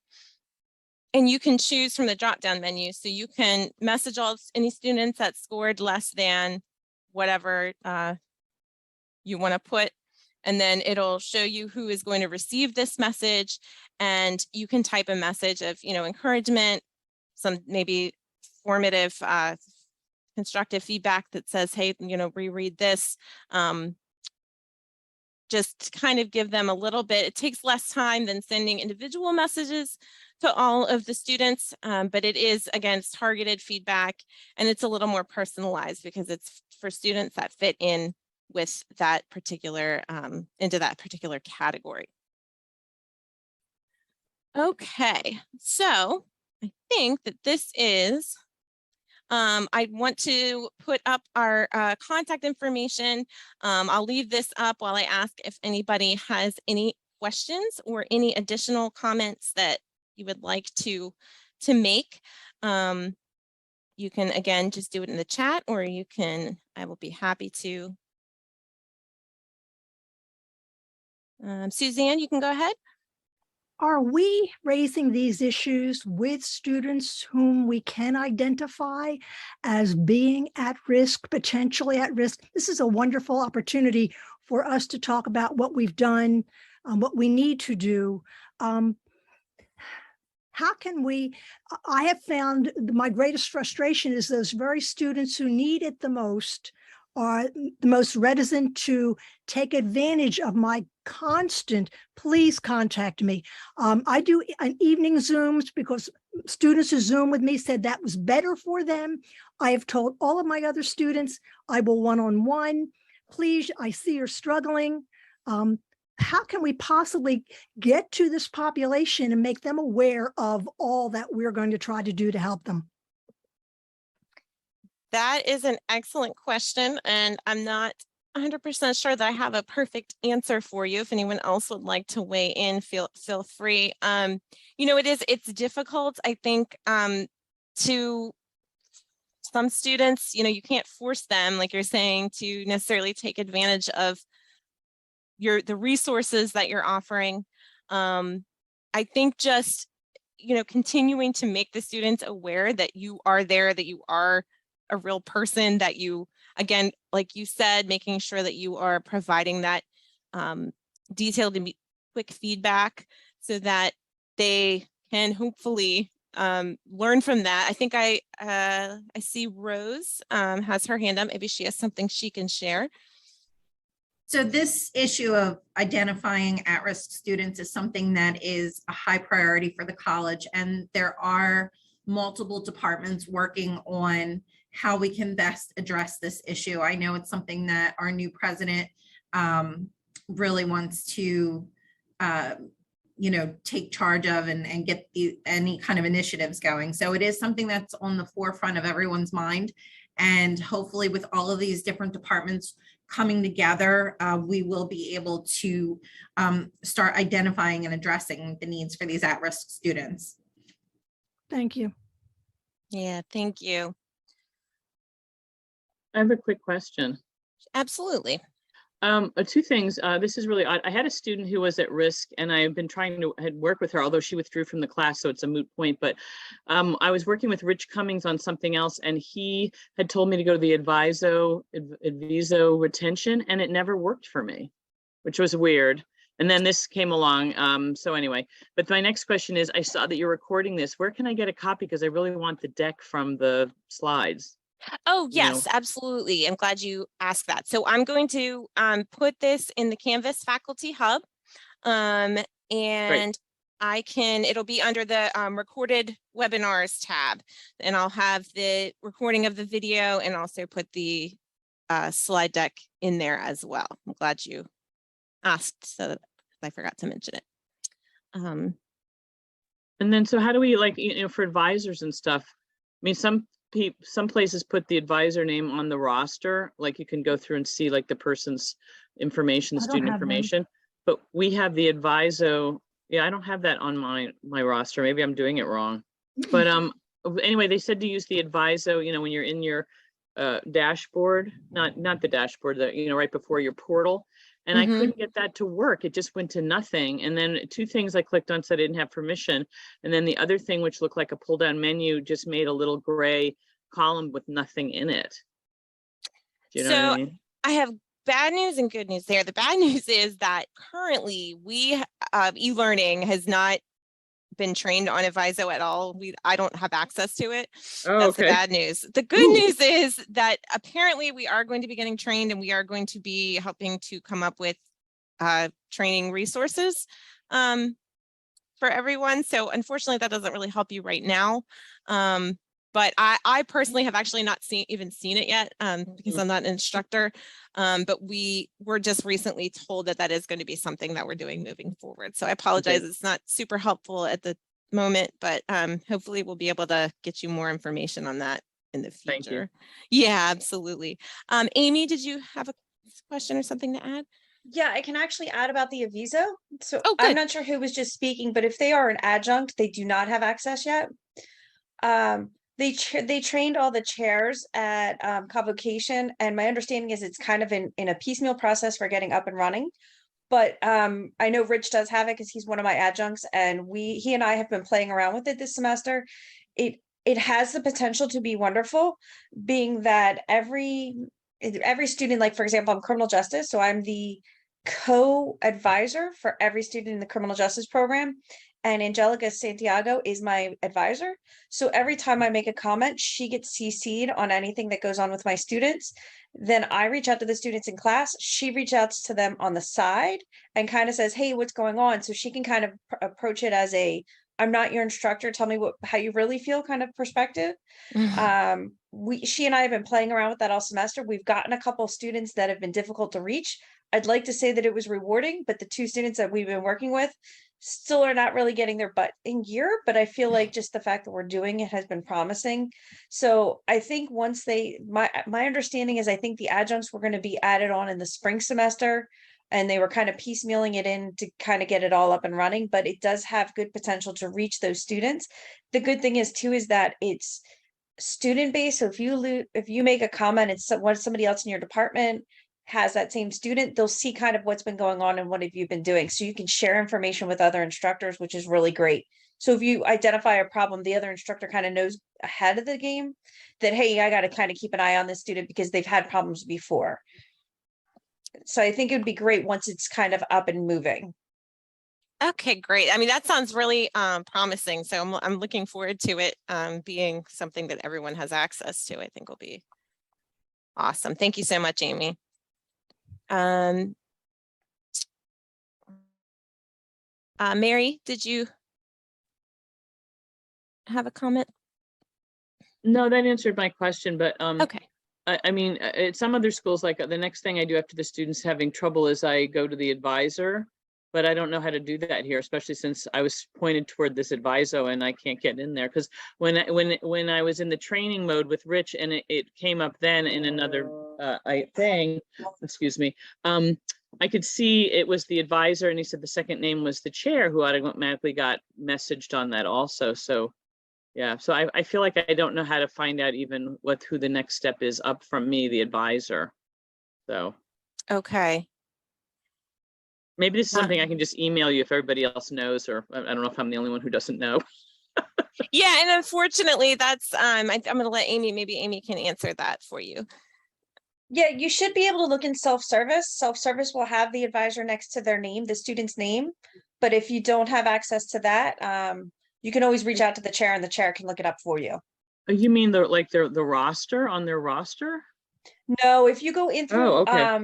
and you can choose from the drop-down menu. So you can message any students that scored less than whatever you want to put, and then it'll show you who is going to receive this message. And you can type a message of, you know, encouragement, some maybe formative, constructive feedback that says, hey, you know, reread this. just to kind of give them a little bit. It takes less time than sending individual messages to all of the students, but it is, again, it's targeted feedback, and it's a little more personalized because it's for students that fit in with that particular, into that particular category. Okay, so I think that this is, I want to put up our contact information. I'll leave this up while I ask if anybody has any questions or any additional comments that you would like to make. You can, again, just do it in the chat, or you can, I will be happy to. Suzanne, you can go ahead. Are we raising these issues with students whom we can identify as being at risk, potentially at risk? This is a wonderful opportunity for us to talk about what we've done, what we need to do. How can we, I have found my greatest frustration is those very students who need it the most are the most reticent to take advantage of my constant, please contact me. I do an evening Zooms because students who Zoom with me said that was better for them. I have told all of my other students, I will one-on-one. Please, I see you're struggling. How can we possibly get to this population and make them aware of all that we're going to try to do to help them? That is an excellent question, and I'm not 100% sure that I have a perfect answer for you. If anyone else would like to weigh in, feel free. You know, it's difficult, I think, to some students, you know, you can't force them, like you're saying, to necessarily take advantage of the resources that you're offering. I think just, you know, continuing to make the students aware that you are there, that you are a real person, that you, again, like you said, making sure that you are providing that detailed and quick feedback so that they can hopefully learn from that. I think I see Rose has her hand up. Maybe she has something she can share. So this issue of identifying at-risk students is something that is a high priority for the college, and there are multiple departments working on how we can best address this issue. I know it's something that our new president really wants to, you know, take charge of and get any kind of initiatives going. So it is something that's on the forefront of everyone's mind. And hopefully with all of these different departments coming together, we will be able to start identifying and addressing the needs for these at-risk students. Thank you. Yeah, thank you. I have a quick question. Absolutely. Two things. This is really odd. I had a student who was at risk, and I've been trying to work with her, although she withdrew from the class, so it's a moot point. But I was working with Rich Cummings on something else, and he had told me to go to the Adviso retention, and it never worked for me, which was weird. And then this came along. So anyway, but my next question is, I saw that you're recording this. Where can I get a copy? Because I really want the deck from the slides. Oh, yes, absolutely. I'm glad you asked that. So I'm going to put this in the Canvas Faculty Hub, and Great. it'll be under the recorded webinars tab, and I'll have the recording of the video and also put the slide deck in there as well. I'm glad you asked, so that I forgot to mention it. And then, so how do we, like, you know, for advisors and stuff? I mean, some places put the advisor name on the roster, like you can go through and see like the person's information, the student information. But we have the Adviso. Yeah, I don't have that on my roster. Maybe I'm doing it wrong. But anyway, they said to use the Adviso, you know, when you're in your dashboard, not the dashboard, that, you know, right before your portal. And I couldn't get that to work. It just went to nothing. And then two things I clicked on said I didn't have permission. And then the other thing, which looked like a pull down menu, just made a little gray column with nothing in it. Do you know what I mean? I have bad news and good news there. The bad news is that currently e-learning has not been trained on Adviso at all. I don't have access to it. Oh, that's okay. The bad news. The good news is that apparently we are going to be getting trained, and we are going to be helping to come up with training resources for everyone. So unfortunately, that doesn't really help you right now. But I personally have actually not even seen it yet because I'm not an instructor. But we were just recently told that that is going to be something that we're doing moving forward. So I apologize. Okay. It's not super helpful at the moment, but hopefully we'll be able to get you more information on that in the Thank you. future. Yeah, absolutely. Amy, did you have a question or something to add? Yeah, I can actually add about the Aviso. So Oh, I'm good. not sure who was just speaking, but if they are an adjunct, they do not have access yet. They trained all the chairs at convocation, and my understanding is it's kind of in a piecemeal process for getting up and running. But I know Rich does have it because he's one of my adjuncts, and he and I have been playing around with it this semester. It has the potential to be wonderful, being that every student, like for example, I'm criminal justice, so I'm the co-advisor for every student in the criminal justice program, and Angelica Santiago is my advisor. So every time I make a comment, she gets CC'd on anything that goes on with my students. Then I reach out to the students in class. She reaches out to them on the side and kind of says, "Hey, what's going on?" So she can kind of approach it as a, "I'm not your instructor. Tell me how you really feel," kind of perspective. She and I have been playing around with that all semester. We've gotten a couple students that have been difficult to reach. I'd like to say that it was rewarding, but the 2 students that we've been working with still are not really getting their butt in gear. But I feel like just the fact that we're doing it has been promising. So I think once my understanding is I think the adjuncts were going to be added on in the spring semester, and they were kind of piecemealing it in to kind of get it all up and running, but it does have good potential to reach those students. The good thing is too, is that it's student based. So if you make a comment, it's somebody else in your department has that same student, they'll see kind of what's been going on and what have you been doing. So you can share information with other instructors, which is really great. So if you identify a problem, the other instructor kind of knows ahead of the game that, hey, I got to kind of keep an eye on this student because they've had problems before. So I think it would be great once it's kind of up and moving. Okay, great. I mean, that sounds really promising. So I'm looking forward to it being something that everyone has access to. I think will be awesome. Thank you so much, Amy. Mary, did you have a comment? No, that answered my question, but Okay. I mean, at some other schools, like the next thing I do after the students having trouble is I go to the advisor, but I don't know how to do that here, especially since I was pointed toward this advisor and I can't get in there. Because when I was in the training mode with Rich and it came up then in another thing, excuse me, I could see it was the advisor, and he said the second name was the chair, who automatically got messaged on that also. So yeah, so I feel like I don't know how to find out even who the next step is up from me, the advisor. So Okay. maybe this is something I can just email you if everybody else knows, or I don't know if I'm the only one who doesn't know. Yeah, and unfortunately, that's I'm going to let Amy. Maybe Amy can answer that for you. Yeah, you should be able to look in self-service. Self-service will have the advisor next to their name, the student's name. But if you don't have access to that, you can always reach out to the chair and the chair can look it up for you. You mean the roster on their roster? No, if you go in through okay.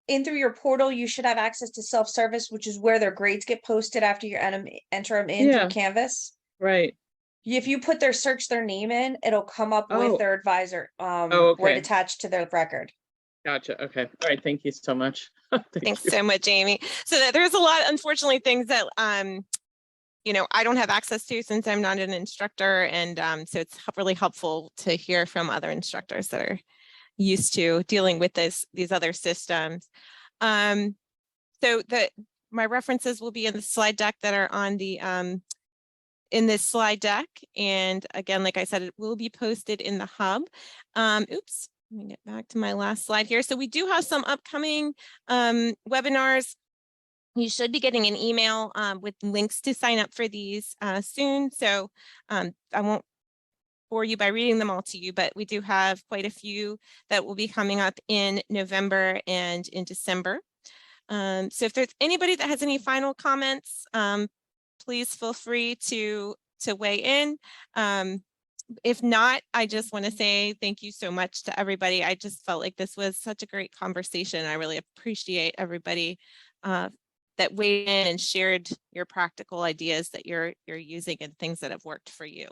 In through your portal, you should have access to self-service, which is where their grades get posted after you enter them in through Canvas. Right. If you put search their name in, it'll come up with their advisor okay. right attached to their record. Gotcha. Okay. All right. Thank you so much. Thanks so much, Amy. So there's a lot, unfortunately, things that you know, I don't have access to since I'm not an instructor, and so it's really helpful to hear from other instructors that are used to dealing with these other systems. So my references will be in the slide deck that are on the in this slide deck, and again, like I said, it will be posted in the hub. Oops. Let me get back to my last slide here. So we do have some upcoming webinars. You should be getting an email with links to sign up for these soon. So I won't bore you by reading them all to you, but we do have quite a few that will be coming up in November and in December. So if there's anybody that has any final comments, please feel free to weigh in. If not, I just want to say thank you so much to everybody. I just felt like this was such a great conversation. I really appreciate everybody that weighed in and shared your practical ideas that you're using and things that have worked for you.